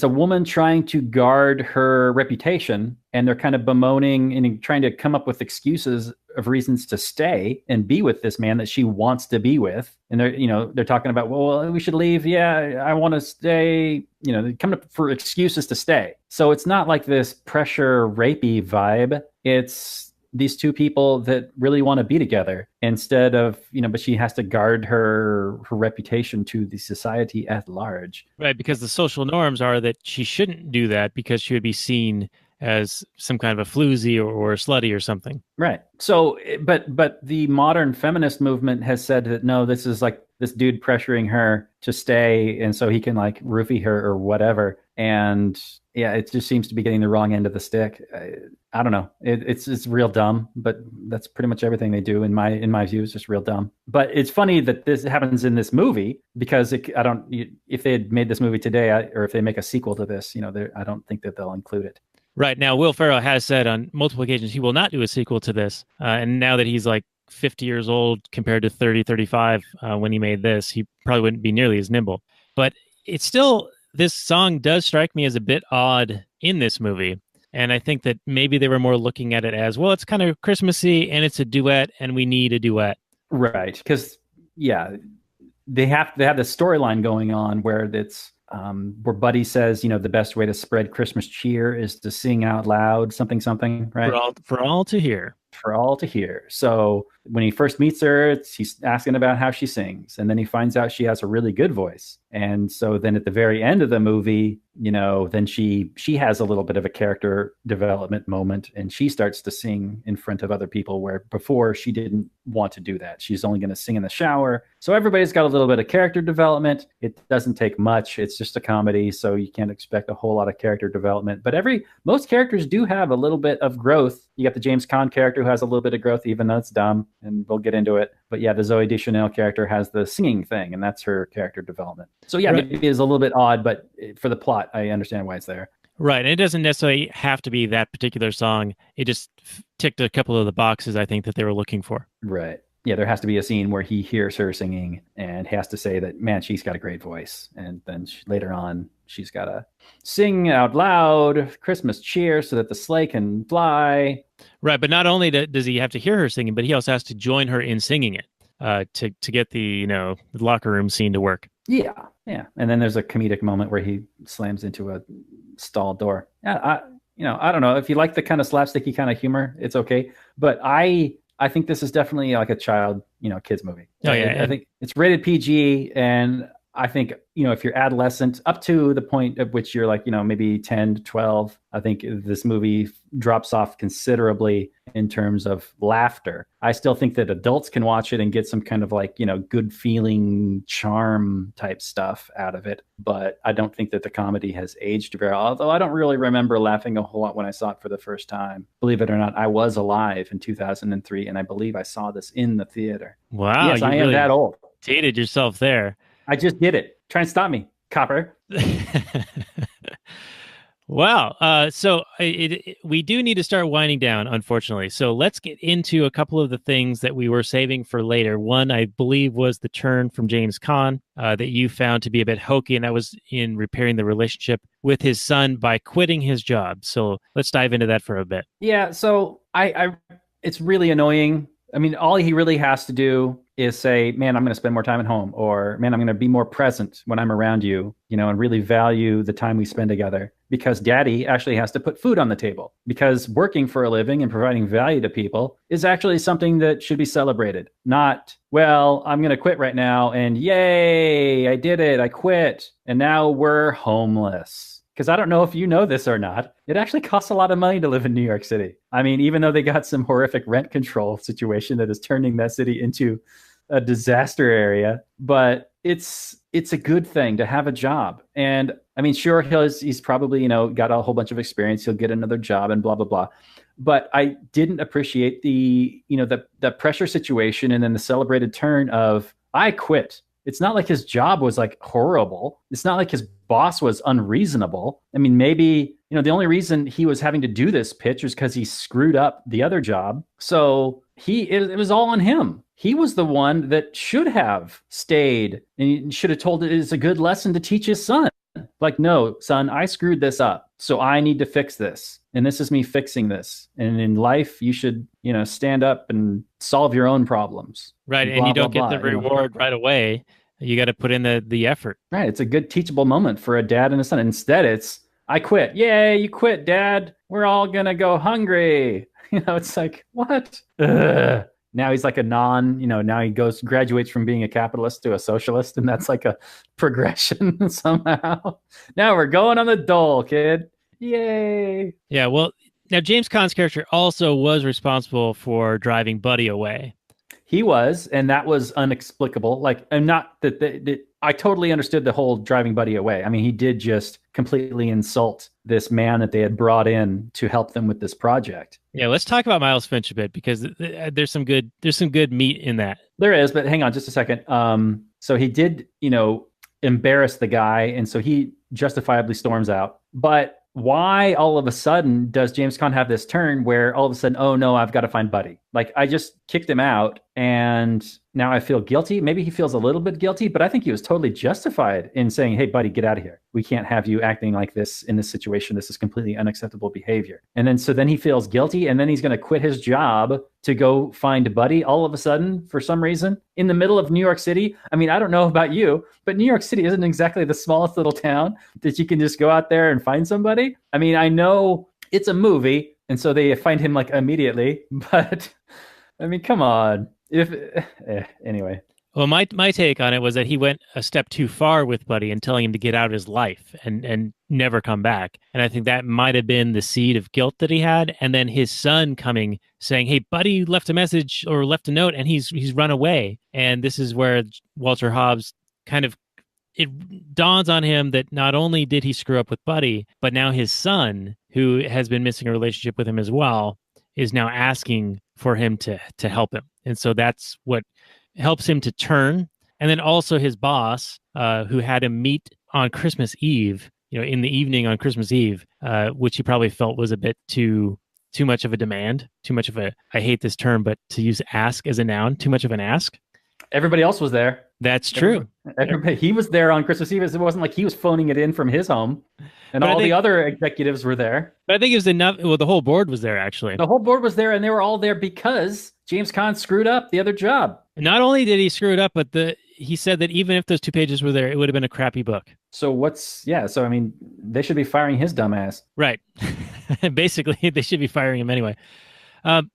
a woman trying to guard her reputation, and they're kind of bemoaning and trying to come up with excuses of reasons to stay and be with this man that she wants to be with. And they're talking about, well, we should leave. Yeah, I want to stay. They're coming up for excuses to stay. So it's not like this pressure rapey vibe. It's these two people that really want to be together instead of, but she has to guard her reputation to the society at large. Right, because the social norms are that she shouldn't do that because she would be seen as some kind of a floozy or a slutty or something. Right. So, but the modern feminist movement has said that, no, this is like this dude pressuring her to stay, and so he can like roofie her or whatever. And yeah, it just seems to be getting the wrong end of the stick. I don't know. It's real dumb, but that's pretty much everything they do in my view is just real dumb. But it's funny that this happens in this movie because if they had made this movie today, or if they make a sequel to this, I don't think that they'll include it. Right. Now, Will Ferrell has said on multiple occasions he will not do a sequel to this. And now that he's like 50 years old compared to 30, 35 when he made this, he probably wouldn't be nearly as nimble. But it's still, this song does strike me as a bit odd in this movie. And I think that maybe they were more looking at it as, well, it's kind of Christmassy and it's a duet and we need a duet. Right. Because, yeah, they have this storyline going on where it's, where Buddy says, the best way to spread Christmas cheer is to sing out loud, something, right? For all to hear. For all to hear. So when he first meets her, he's asking about how she sings. And then he finds out she has a really good voice. And so then at the very end of the movie, then she has a little bit of a character development moment and she starts to sing in front of other people where before she didn't want to do that. She's only going to sing in the shower. So everybody's got a little bit of character development. It doesn't take much. It's just a comedy. So you can't expect a whole lot of character development. But most characters do have a little bit of growth. You got the James Caan character who has a little bit of growth, even though it's dumb. And we'll get into it. But yeah, the Zooey Deschanel character has the singing thing, and that's her character development. So yeah, right. Maybe it's a little bit odd, but for the plot, I understand why it's there. Right. And it doesn't necessarily have to be that particular song. It just ticked a couple of the boxes, I think, that they were looking for. Right. Yeah, there has to be a scene where he hears her singing and has to say that, man, she's got a great voice. And then later on, she's got to sing out loud, Christmas cheer so that the sleigh can fly. Right. But not only does he have to hear her singing, but he also has to join her in singing it to get the locker room scene to work. Yeah. And then there's a comedic moment where he slams into a stall door. Yeah, I don't know. If you like the kind of slapsticky kind of humor, it's okay. But I think this is definitely like a child, kids movie. Oh, yeah. I think it's rated PG, and I think, if you're adolescent up to the point at which you're like, maybe 10 to 12, I think this movie drops off considerably in terms of laughter. I still think that adults can watch it and get some kind of like, good feeling charm type stuff out of it. But I don't think that the comedy has aged very well, although I don't really remember laughing a whole lot when I saw it for the first time. Believe it or not, I was alive in 2003, and I believe I saw this in the theater. Wow. Yes, I am that old. Dated yourself there. I just did it. Try and stop me, copper. Wow. So we do need to start winding down, unfortunately. So let's get into a couple of the things that we were saving for later. One, I believe, was the turn from James Caan that you found to be a bit hokey, and that was in repairing the relationship with his son by quitting his job. So let's dive into that for a bit. Yeah. So it's really annoying. I mean, all he really has to do is say, man, I'm going to spend more time at home, or man, I'm going to be more present when I'm around you, and really value the time we spend together, because daddy actually has to put food on the table, because working for a living and providing value to people is actually something that should be celebrated. Not, well, I'm going to quit right now and yay, I did it. I quit. And now we're homeless. Because I don't know if you know this or not, it actually costs a lot of money to live in New York City. I mean, even though they got some horrific rent control situation that is turning that city into a disaster area, but it's a good thing to have a job. And I mean, sure, he's probably, got a whole bunch of experience. He'll get another job and blah, blah, blah. But I didn't appreciate the pressure situation and then the celebrated turn of, I quit. It's not like his job was like horrible. It's not like his boss was unreasonable. I mean, maybe, the only reason he was having to do this pitch was because he screwed up the other job. So it was all on him. He was the one that should have stayed and should have told it is a good lesson to teach his son. Like, no, son, I screwed this up. So I need to fix this. And this is me fixing this. And in life, you should, stand up and solve your own problems. Right. And you don't get the reward right away. You got to put in the effort. Right. It's a good teachable moment for a dad and a son. Instead, it's, I quit. Yay, you quit, Dad. We're all going to go hungry. It's like, what? Ugh. Now he's like now he graduates from being a capitalist to a socialist. And that's like a progression somehow. Now we're going on the dole, kid. Yay. Yeah. Well, now James Caan's character also was responsible for driving Buddy away. He was, and that was inexplicable. Like, and not that I totally understood the whole driving Buddy away. I mean, he did just completely insult this man that they had brought in to help them with this project. Yeah, let's talk about Miles Finch a bit, because there's some good meat in that. There is, but hang on just a second. So he did, embarrass the guy, and so he justifiably storms out. But why all of a sudden does James Caan have this turn where all of a sudden, oh no, I've got to find Buddy? Like, I just kicked him out and now I feel guilty. Maybe he feels a little bit guilty, but I think he was totally justified in saying, hey, Buddy, get out of here. We can't have you acting like this in this situation. This is completely unacceptable behavior. And then he feels guilty, and then he's going to quit his job to go find Buddy all of a sudden for some reason in the middle of New York City. I mean, I don't know about you, but New York City isn't exactly the smallest little town that you can just go out there and find somebody. I mean, I know it's a movie, and so they find him like immediately, but I mean, come on. Anyway. Well, my take on it was that he went a step too far with Buddy and telling him to get out of his life and never come back. And I think that might have been the seed of guilt that he had. And then his son coming saying, hey, Buddy left a message or left a note and he's run away. And this is where Walter Hobbs it dawns on him that not only did he screw up with Buddy, but now his son, who has been missing a relationship with him as well, is now asking for him to help him. And so that's what helps him to turn. And then also his boss, who had him meet on Christmas Eve, in the evening on Christmas Eve, which he probably felt was a bit too much of a demand, too much of a, I hate this term, but to use ask as a noun, too much of an ask. Everybody else was there. That's true. Everybody, he was there on Christmas Eve. It wasn't like he was phoning it in from his home. And all the other executives were there. But I think it was enough. Well, the whole board was there, actually. The whole board was there, and they were all there because James Caan screwed up the other job. Not only did he screw it up, but he said that even if those 2 pages were there, it would have been a crappy book. So so I mean, they should be firing his dumb ass. Right. Basically, they should be firing him anyway. But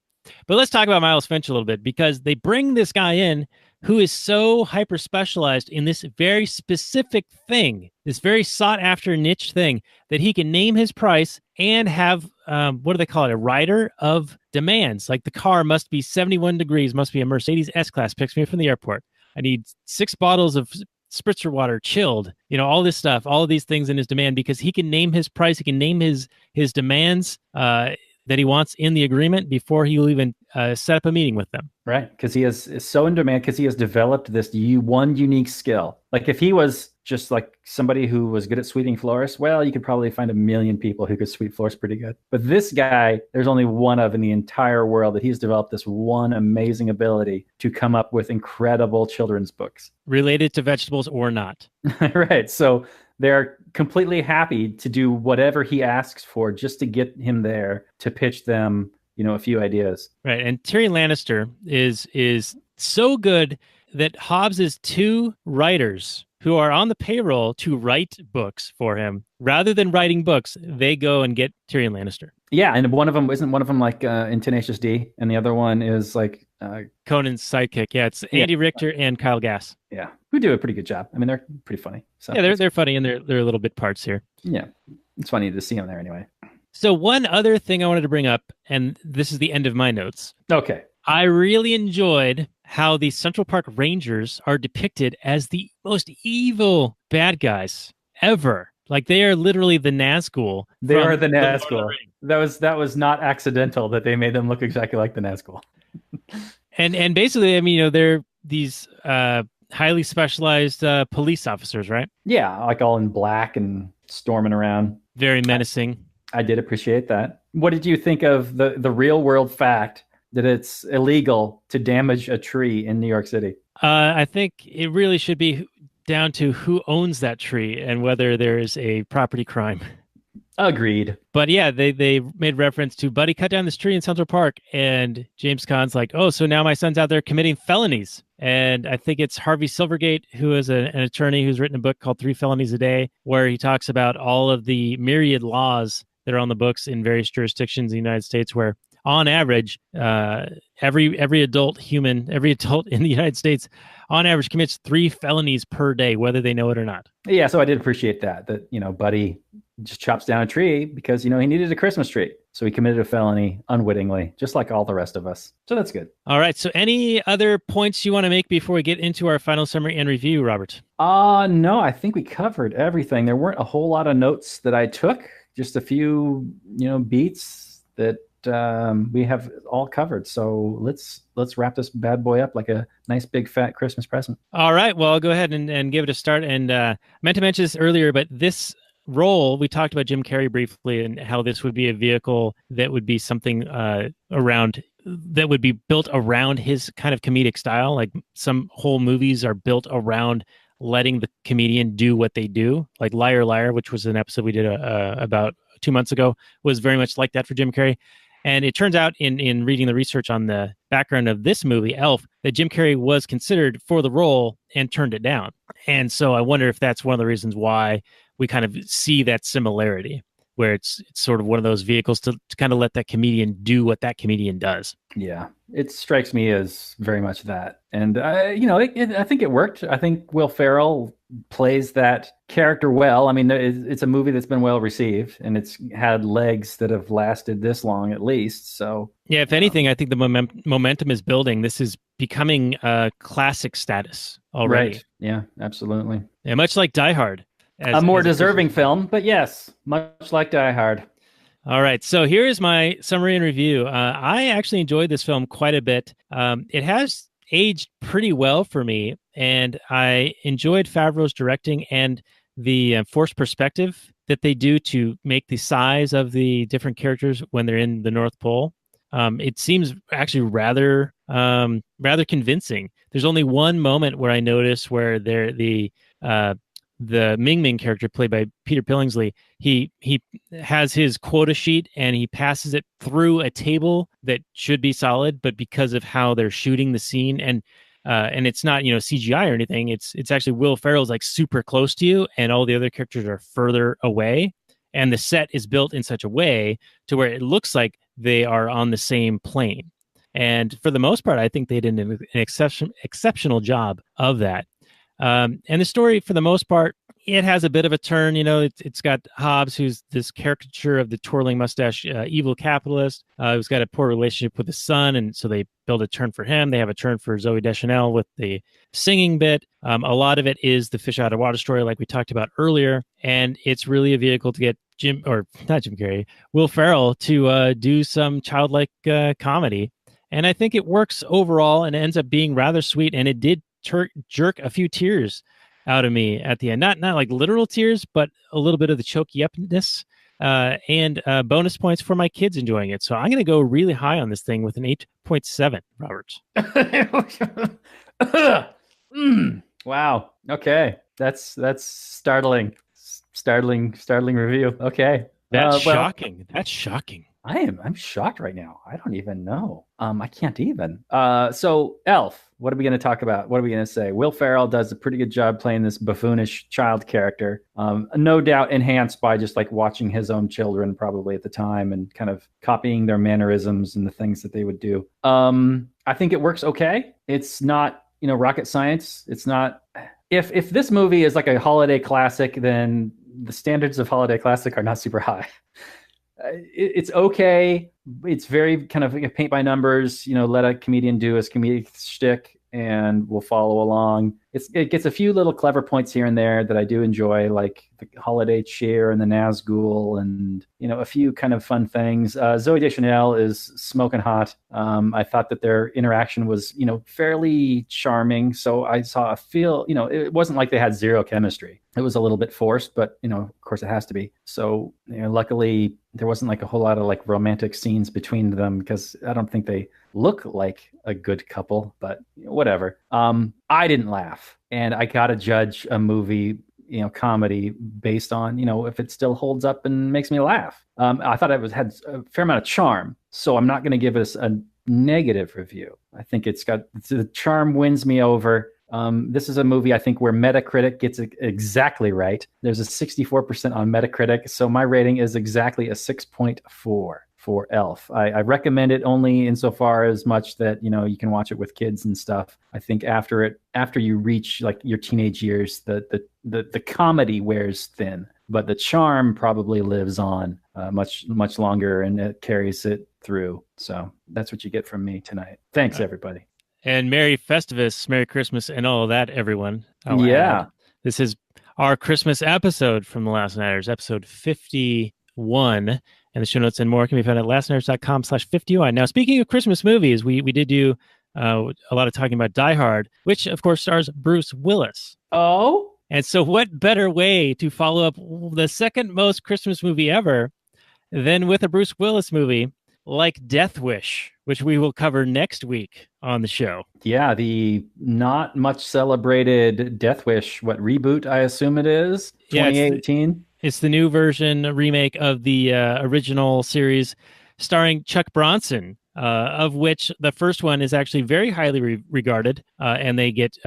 let's talk about Miles Finch a little bit, because they bring this guy in who is so hyper specialized in this very specific thing, this very sought after niche thing, that he can name his price and have, what do they call it? A rider of demands. Like, the car must be 71 degrees, must be a Mercedes S-Class, picks me up from the airport. I need 6 bottles of spritzer water, chilled, all this stuff, all of these things in his demand, because he can name his price. He can name his demands, that he wants in the agreement before he will even set up a meeting with them. Right, because he is so in demand, because he has developed this one unique skill. Like, if he was just like somebody who was good at sweeping floors, well, you could probably find 1 million people who could sweep floors pretty good. But this guy, there's only one of in the entire world that he's developed this one amazing ability to come up with incredible children's books. Related to vegetables or not. Right, so they're completely happy to do whatever he asks for just to get him there to pitch them, a few ideas. Right, and Tyrion Lannister is so good that Hobbs's 2 writers who are on the payroll to write books for him, rather than writing books, they go and get Tyrion Lannister. Yeah, and isn't one of them like in Tenacious D, and the other one is like Conan's sidekick. Yeah, it's Andy Richter and Kyle Gass. Yeah, who do a pretty good job. I mean, they're pretty funny. So yeah, they're funny, and they're little bit parts here. Yeah, it's funny to see them there anyway. So one other thing I wanted to bring up, and this is the end of my notes. Okay. I really enjoyed how the Central Park Rangers are depicted as the most evil bad guys ever. Like, they are literally the Nazgul. They are the Nazgul. That was not accidental that they made them look exactly like the Nazgul. and basically, I mean, they're these highly specialized police officers, right? Yeah, like all in black and storming around. Very menacing. I did appreciate that. What did you think of the real world fact that it's illegal to damage a tree in New York City? I think it really should be down to who owns that tree and whether there is a property crime. Agreed. But yeah, they made reference to Buddy cut down this tree in Central Park, and James Caan's like, oh, so now my son's out there committing felonies. And I think it's Harvey Silvergate, who is an attorney who's written a book called 3 Felonies a Day, where he talks about all of the myriad laws that are on the books in various jurisdictions in the United States, where on average, every adult in the United States, on average, commits 3 felonies per day, whether they know it or not. Yeah, so I did appreciate that Buddy just chops down a tree because, he needed a Christmas tree. So he committed a felony unwittingly, just like all the rest of us. So that's good. All right. So any other points you want to make before we get into our final summary and review, Robert? No, I think we covered everything. There weren't a whole lot of notes that I took, just a few, beats that we have all covered. So let's wrap this bad boy up like a nice big fat Christmas present. All right. Well, I'll go ahead and give it a start. And I meant to mention this earlier, but this role, we talked about Jim Carrey briefly and how this would be a vehicle that would be something that would be built around his kind of comedic style. Like some whole movies are built around letting the comedian do what they do. Like Liar Liar, which was an episode we did about 2 months ago, was very much like that for Jim Carrey. And it turns out in reading the research on the background of this movie, Elf, that Jim Carrey was considered for the role and turned it down. And so I wonder if that's one of the reasons why we kind of see that similarity, where it's sort of one of those vehicles to kind of let that comedian do what that comedian does. Yeah, it strikes me as very much that. And, I think it worked. I think Will Ferrell plays that character well. I mean, it's a movie that's been well received, and it's had legs that have lasted this long at least. So, yeah, if anything, I think the momentum is building. This is becoming a classic status already. Right. Yeah, absolutely. Yeah, much like Die Hard. A more deserving film, but yes, much like Die Hard. All right, so here is my summary and review. I actually enjoyed this film quite a bit. It has aged pretty well for me, and I enjoyed Favreau's directing and the forced perspective that they do to make the size of the different characters when they're in the North Pole. It seems actually rather convincing. There's only one moment where I notice where the Ming Ming character played by Peter Billingsley, he has his quota sheet and he passes it through a table that should be solid, but because of how they're shooting the scene and it's not CGI or anything, it's actually Will Ferrell's like super close to you and all the other characters are further away, and the set is built in such a way to where it looks like they are on the same plane. And for the most part, I think they did an exceptional job of that. And the story, for the most part, it has a bit of a turn. It's got Hobbs, who's this caricature of the twirling mustache evil capitalist, who's got a poor relationship with his son, and so they build a turn for him. They have a turn for Zooey Deschanel with the singing bit. A lot of it is the fish out of water story, like we talked about earlier, and it's really a vehicle to get Will Ferrell to do some childlike comedy. And I think it works overall and ends up being rather sweet, and it did jerk a few tears out of me at the end. Not like literal tears, but a little bit of the choky upness and bonus points for my kids enjoying it. So I'm going to go really high on this thing with an 8.7, Robert. Wow. Okay. That's startling review. Okay. That's shocking. That's shocking. I'm shocked right now. I don't even know. I can't even. So Elf, what are we going to talk about? What are we going to say? Will Ferrell does a pretty good job playing this buffoonish child character. No doubt enhanced by just like watching his own children probably at the time and kind of copying their mannerisms and the things that they would do. I think it works okay. It's not, rocket science. It's not. If this movie is like a holiday classic, then the standards of holiday classic are not super high. It's okay. It's very kind of paint by numbers, let a comedian do his comedic shtick and we'll follow along. It gets a few little clever points here and there that I do enjoy, like the holiday cheer and the Nazgul and, a few kind of fun things. Zooey Deschanel is smoking hot. I thought that their interaction was, fairly charming. So I saw it wasn't like they had zero chemistry. It was a little bit forced, but, of course it has to be. So, luckily there wasn't like a whole lot of like romantic scenes between them because I don't think they look like a good couple, but whatever. I didn't laugh, and I got to judge a movie, comedy based on, if it still holds up and makes me laugh. I thought it had a fair amount of charm, so I'm not going to give it a negative review. I think the charm wins me over. This is a movie, I think, where Metacritic gets it exactly right. There's a 64% on Metacritic, so my rating is exactly a 6.4 for Elf. I recommend it only insofar as much that, you can watch it with kids and stuff. I think after you reach like your teenage years, the comedy wears thin. but the charm probably lives on much longer, and it carries it through. So that's what you get from me tonight. Thanks, everybody. And Merry Festivus, Merry Christmas, and all of that, everyone. I'll Yeah. add. This is our Christmas episode from The Last Nighters, episode 51. And the show notes and more can be found at lastnighters.com/51. Now, speaking of Christmas movies, we did do a lot of talking about Die Hard, which, of course, stars Bruce Willis. Oh? And so what better way to follow up the second most Christmas movie ever than with a Bruce Willis movie like Death Wish, which we will cover next week on the show. Yeah, the not much celebrated Death Wish, reboot, I assume it is? 2018? It's the new version, remake of the original series starring Chuck Bronson, of which the first one is actually very highly regarded, and they get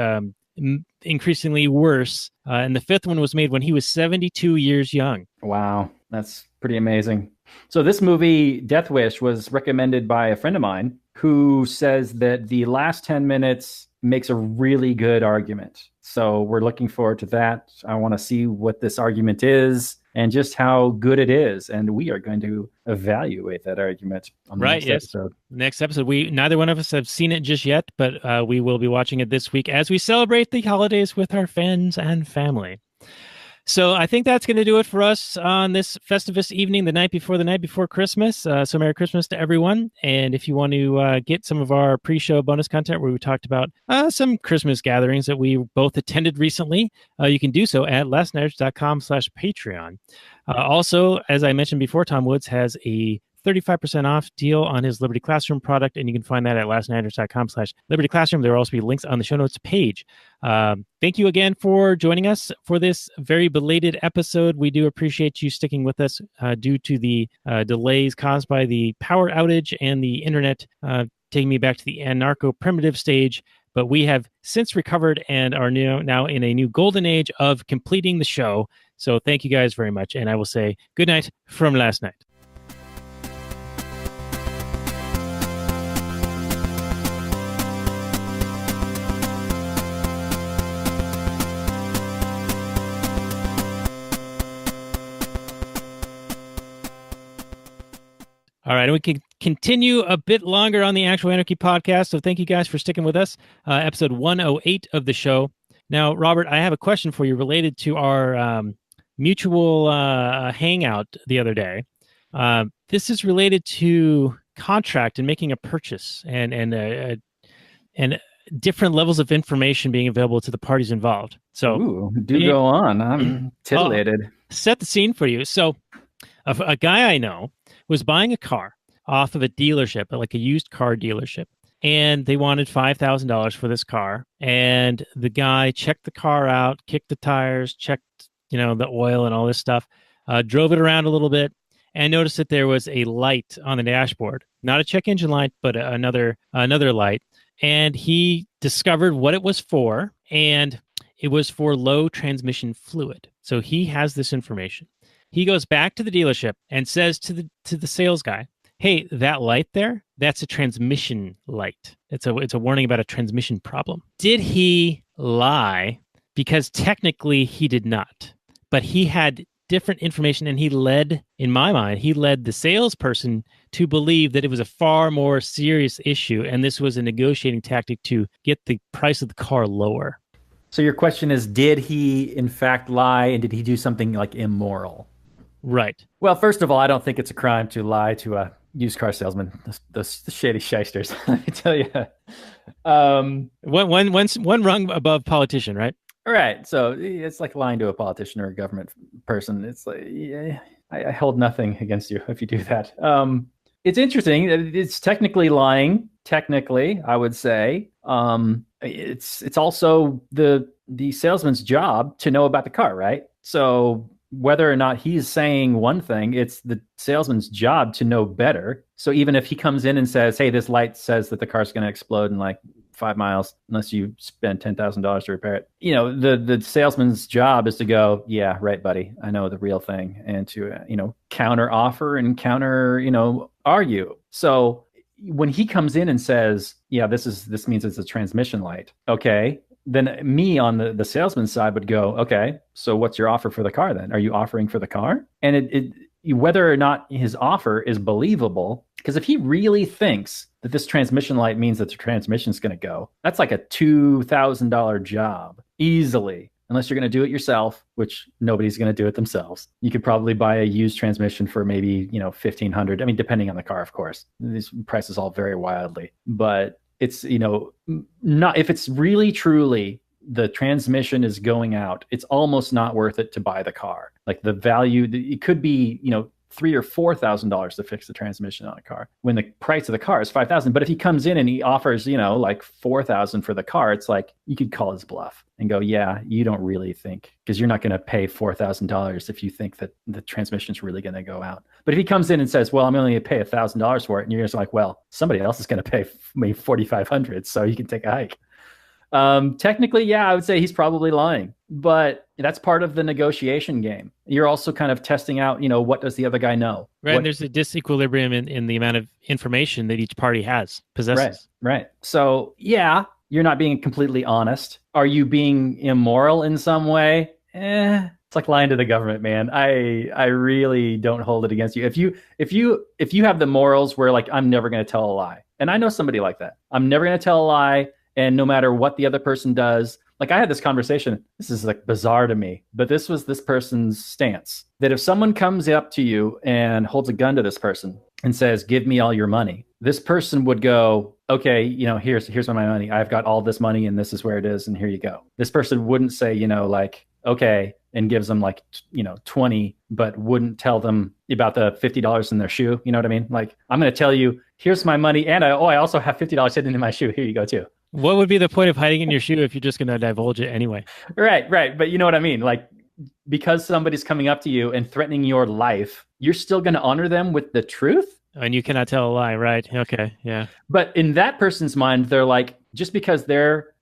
increasingly worse. And the fifth one was made when he was 72 years young. Wow, that's pretty amazing. So this movie, Death Wish, was recommended by a friend of mine who says that the last 10 minutes makes a really good argument. So we're looking forward to that. I want to see what this argument is and just how good it is. And we are going to evaluate that argument on the next episode. Next episode. Neither one of us have seen it just yet, but we will be watching it this week as we celebrate the holidays with our friends and family. So I think that's going to do it for us on this Festivus evening, the night before Christmas. So Merry Christmas to everyone. And if you want to get some of our pre-show bonus content where we talked about some Christmas gatherings that we both attended recently, you can do so at lastnighters.com/Patreon. Also, as I mentioned before, Tom Woods has a 35% off deal on his Liberty Classroom product, and you can find that at lastnighters.com/Liberty Classroom. There will also be links on the show notes page. Thank you again for joining us for this very belated episode. We do appreciate you sticking with us due to the delays caused by the power outage and the internet taking me back to the anarcho-primitive stage. But we have since recovered and are now in a new golden age of completing the show. So thank you guys very much, and I will say good night from last night. All right, and we can continue a bit longer on the Actual Anarchy podcast, so thank you guys for sticking with us. Episode 108 of the show. Now, Robert, I have a question for you related to our mutual hangout the other day. This is related to contract and making a purchase and different levels of information being available to the parties involved. So, go on. I'm titillated. Set the scene for you. So, a guy I know was buying a car off of a dealership, like a used car dealership. And they wanted $5,000 for this car. And the guy checked the car out, kicked the tires, checked, the oil and all this stuff, drove it around a little bit, and noticed that there was a light on the dashboard. Not a check engine light, but another light. And he discovered what it was for, and it was for low transmission fluid. So he has this information. He goes back to the dealership and says to the sales guy, "Hey, that light there, that's a transmission light. It's a warning about a transmission problem." Did he lie? Because technically he did not. But he had different information, and in my mind, he led the salesperson to believe that it was a far more serious issue, and this was a negotiating tactic to get the price of the car lower. So your question is, did he in fact lie, and did he do something like immoral? Right. Well, first of all, I don't think it's a crime to lie to a used car salesman. The shady shysters, let me tell you. One rung above politician, right? Right. So it's like lying to a politician or a government person. It's like, yeah, I hold nothing against you if you do that. It's interesting. It's technically lying. Technically, I would say. It's also the salesman's job to know about the car, right? So whether or not he's saying one thing, it's the salesman's job to know better. So even if he comes in and says, "Hey, this light says that the car's going to explode in like 5 miles unless you spend $10,000 to repair it," the salesman's job is to go, "Yeah, right, buddy. I know the real thing," and to counter offer and counter argue. So when he comes in and says, "Yeah, this means it's a transmission light," okay, then me on the salesman side would go, okay, so what's your offer for the car then? Are you offering for the car? And whether or not his offer is believable, because if he really thinks that this transmission light means that the transmission is going to go, that's like a $2,000 job easily. Unless you're going to do it yourself, which nobody's going to do it themselves. You could probably buy a used transmission for maybe, $1,500. I mean, depending on the car, of course. These prices all vary wildly. But it's, not if it's really truly the transmission is going out, it's almost not worth it to buy the car. Like the value, it could be, $3,000 or $4,000 to fix the transmission on a car when the price of the car is $5,000. But if he comes in and he offers, like $4,000 for the car, it's like you could call his bluff and go, yeah, you don't really think, because you're not going to pay $4,000 if you think that the transmission is really going to go out. But if he comes in and says, well, I'm only going to pay $1,000 for it, and you're just like, well, somebody else is going to pay me $4,500, so you can take a hike. Technically, yeah, I would say he's probably lying, but that's part of the negotiation game. You're also kind of testing out, what does the other guy know? Right. And there's a disequilibrium in the amount of information that each party possesses. Right. So yeah, you're not being completely honest. Are you being immoral in some way? It's like lying to the government, man. I really don't hold it against you. If you have the morals where like, I'm never going to tell a lie. And I know somebody like that. I'm never going to tell a lie. And no matter what the other person does, like I had this conversation, this is like bizarre to me, but this was this person's stance that if someone comes up to you and holds a gun to this person and says, give me all your money, this person would go, okay, here's my money. I've got all this money and this is where it is. And here you go. This person wouldn't say, okay, and gives them 20, but wouldn't tell them about the $50 in their shoe. You know what I mean? Like, I'm going to tell you, here's my money. And I also have $50 hidden in my shoe. Here you go too. What would be the point of hiding in your shoe if you're just going to divulge it anyway? Right. But you know what I mean? Like, because somebody's coming up to you and threatening your life, you're still going to honor them with the truth. And you cannot tell a lie, right? Okay, yeah. But in that person's mind, they're like, just because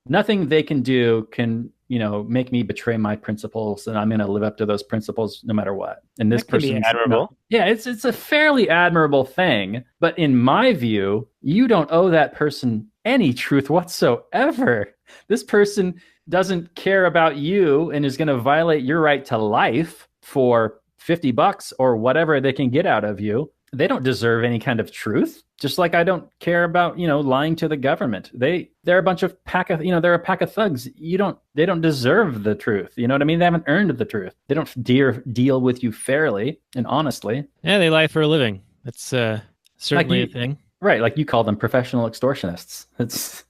nothing they can do can, make me betray my principles, and I'm going to live up to those principles no matter what. And this person, admirable. Yeah, it's a fairly admirable thing. But in my view, you don't owe that person any truth whatsoever. This person doesn't care about you and is going to violate your right to life for $50 or whatever they can get out of you. They don't deserve any kind of truth. Just like I don't care about, lying to the government. They're a bunch of they're a pack of thugs. They don't deserve the truth. You know what I mean? They haven't earned the truth. They don't deal with you fairly and honestly. Yeah, they lie for a living. That's certainly a thing. Right. Like you call them professional extortionists. It's,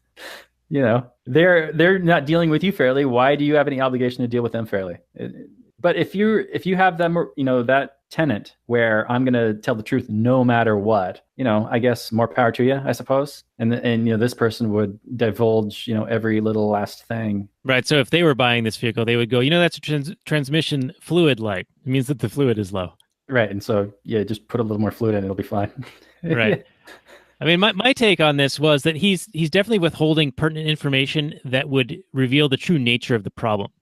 they're not dealing with you fairly. Why do you have any obligation to deal with them fairly? But if you have them, that tenet where I'm going to tell the truth no matter what, I guess more power to you, I suppose. And this person would divulge, every little last thing. Right. So if they were buying this vehicle, they would go, that's a transmission fluid light. It means that the fluid is low. Right. And so, yeah, just put a little more fluid in, it'll be fine. Right. I mean, my take on this was that he's definitely withholding pertinent information that would reveal the true nature of the problem.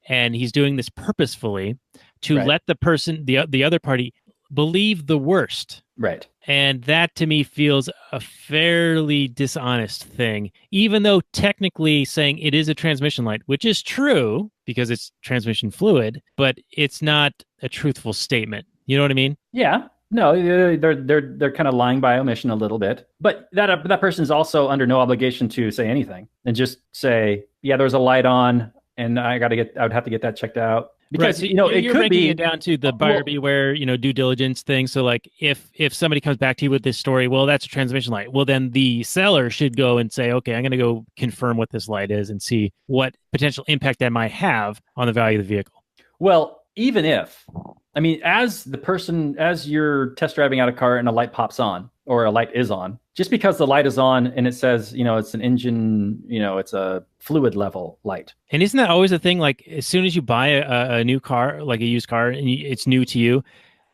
And he's doing this purposefully to let the person, the other party, believe the worst. Right. And that to me feels a fairly dishonest thing, even though technically saying it is a transmission light, which is true because it's transmission fluid, but it's not a truthful statement. You know what I mean? Yeah. No, they're kind of lying by omission a little bit, but that person is also under no obligation to say anything and just say, yeah, there was a light on and I would have to get that checked out. Because, right. it you're could be it down to the buyer beware, due diligence thing. So like if somebody comes back to you with this story, well, that's a transmission light. Well, then the seller should go and say, okay, I'm going to go confirm what this light is and see what potential impact that might have on the value of the vehicle. Well, even if, as you're test driving out a car and a light pops on or a light is on, just because the light is on and it says, it's an engine, it's a fluid level light. And isn't that always a thing? Like as soon as you buy a new car, like a used car, and it's new to you,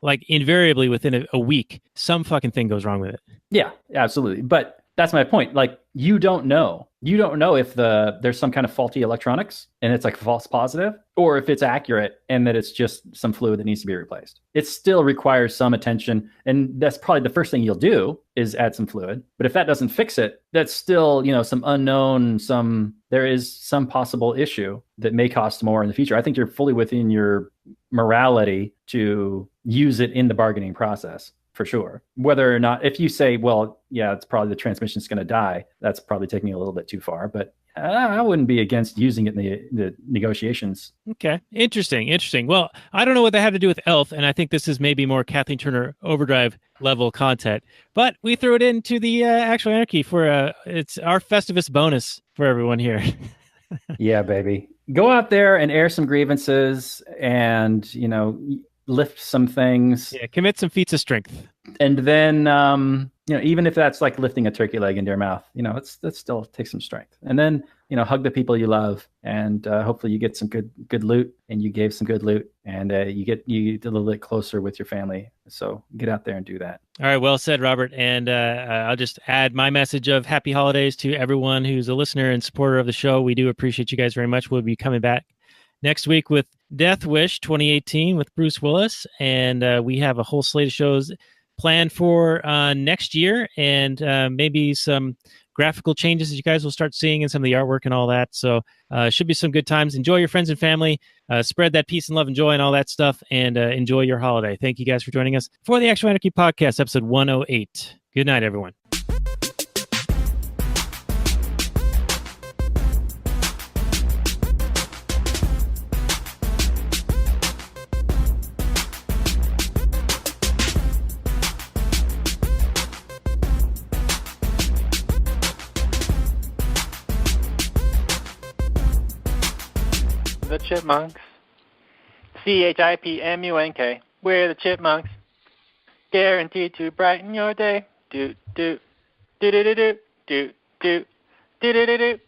like invariably within a week, some fucking thing goes wrong with it. Yeah, absolutely. But that's my point. Like you don't know if there's some kind of faulty electronics and it's like false positive, or if it's accurate and that it's just some fluid that needs to be replaced. It still requires some attention. And that's probably the first thing you'll do is add some fluid. But if that doesn't fix it, that's still, some unknown, some, there is some possible issue that may cost more in the future. I think you're fully within your morality to use it in the bargaining process, for sure. Whether or not, if you say, well, yeah, it's probably the transmission's going to die, that's probably taking it a little bit too far. But I wouldn't be against using it in the negotiations. Okay. Interesting. Well, I don't know what that had to do with Elf, and I think this is maybe more Kathleen Turner Overdrive level content. But we threw it into the actual Anarchy for it's our Festivus bonus for everyone here. Yeah, baby. Go out there and air some grievances and, lift some things. Yeah, commit some feats of strength. And then, even if that's like lifting a turkey leg into your mouth, that still takes some strength. And then, hug the people you love, and hopefully you get some good loot, and you gave some good loot, and you get a little bit closer with your family. So get out there and do that. All right, well said, Robert. And I'll just add my message of happy holidays to everyone who's a listener and supporter of the show. We do appreciate you guys very much. We'll be coming back next week with Death Wish 2018 with Bruce Willis, and we have a whole slate of shows planned for next year, and maybe some graphical changes that you guys will start seeing in some of the artwork and all that. So should be some good times. Enjoy your friends and family, spread that peace and love and joy and all that stuff, and enjoy your holiday. Thank you guys for joining us for the Actual Anarchy Podcast, episode 108. Good night, everyone. The Chipmunks. CHIPMUNK. We're the Chipmunks. Guaranteed to brighten your day. Do do do do do do do do do do do.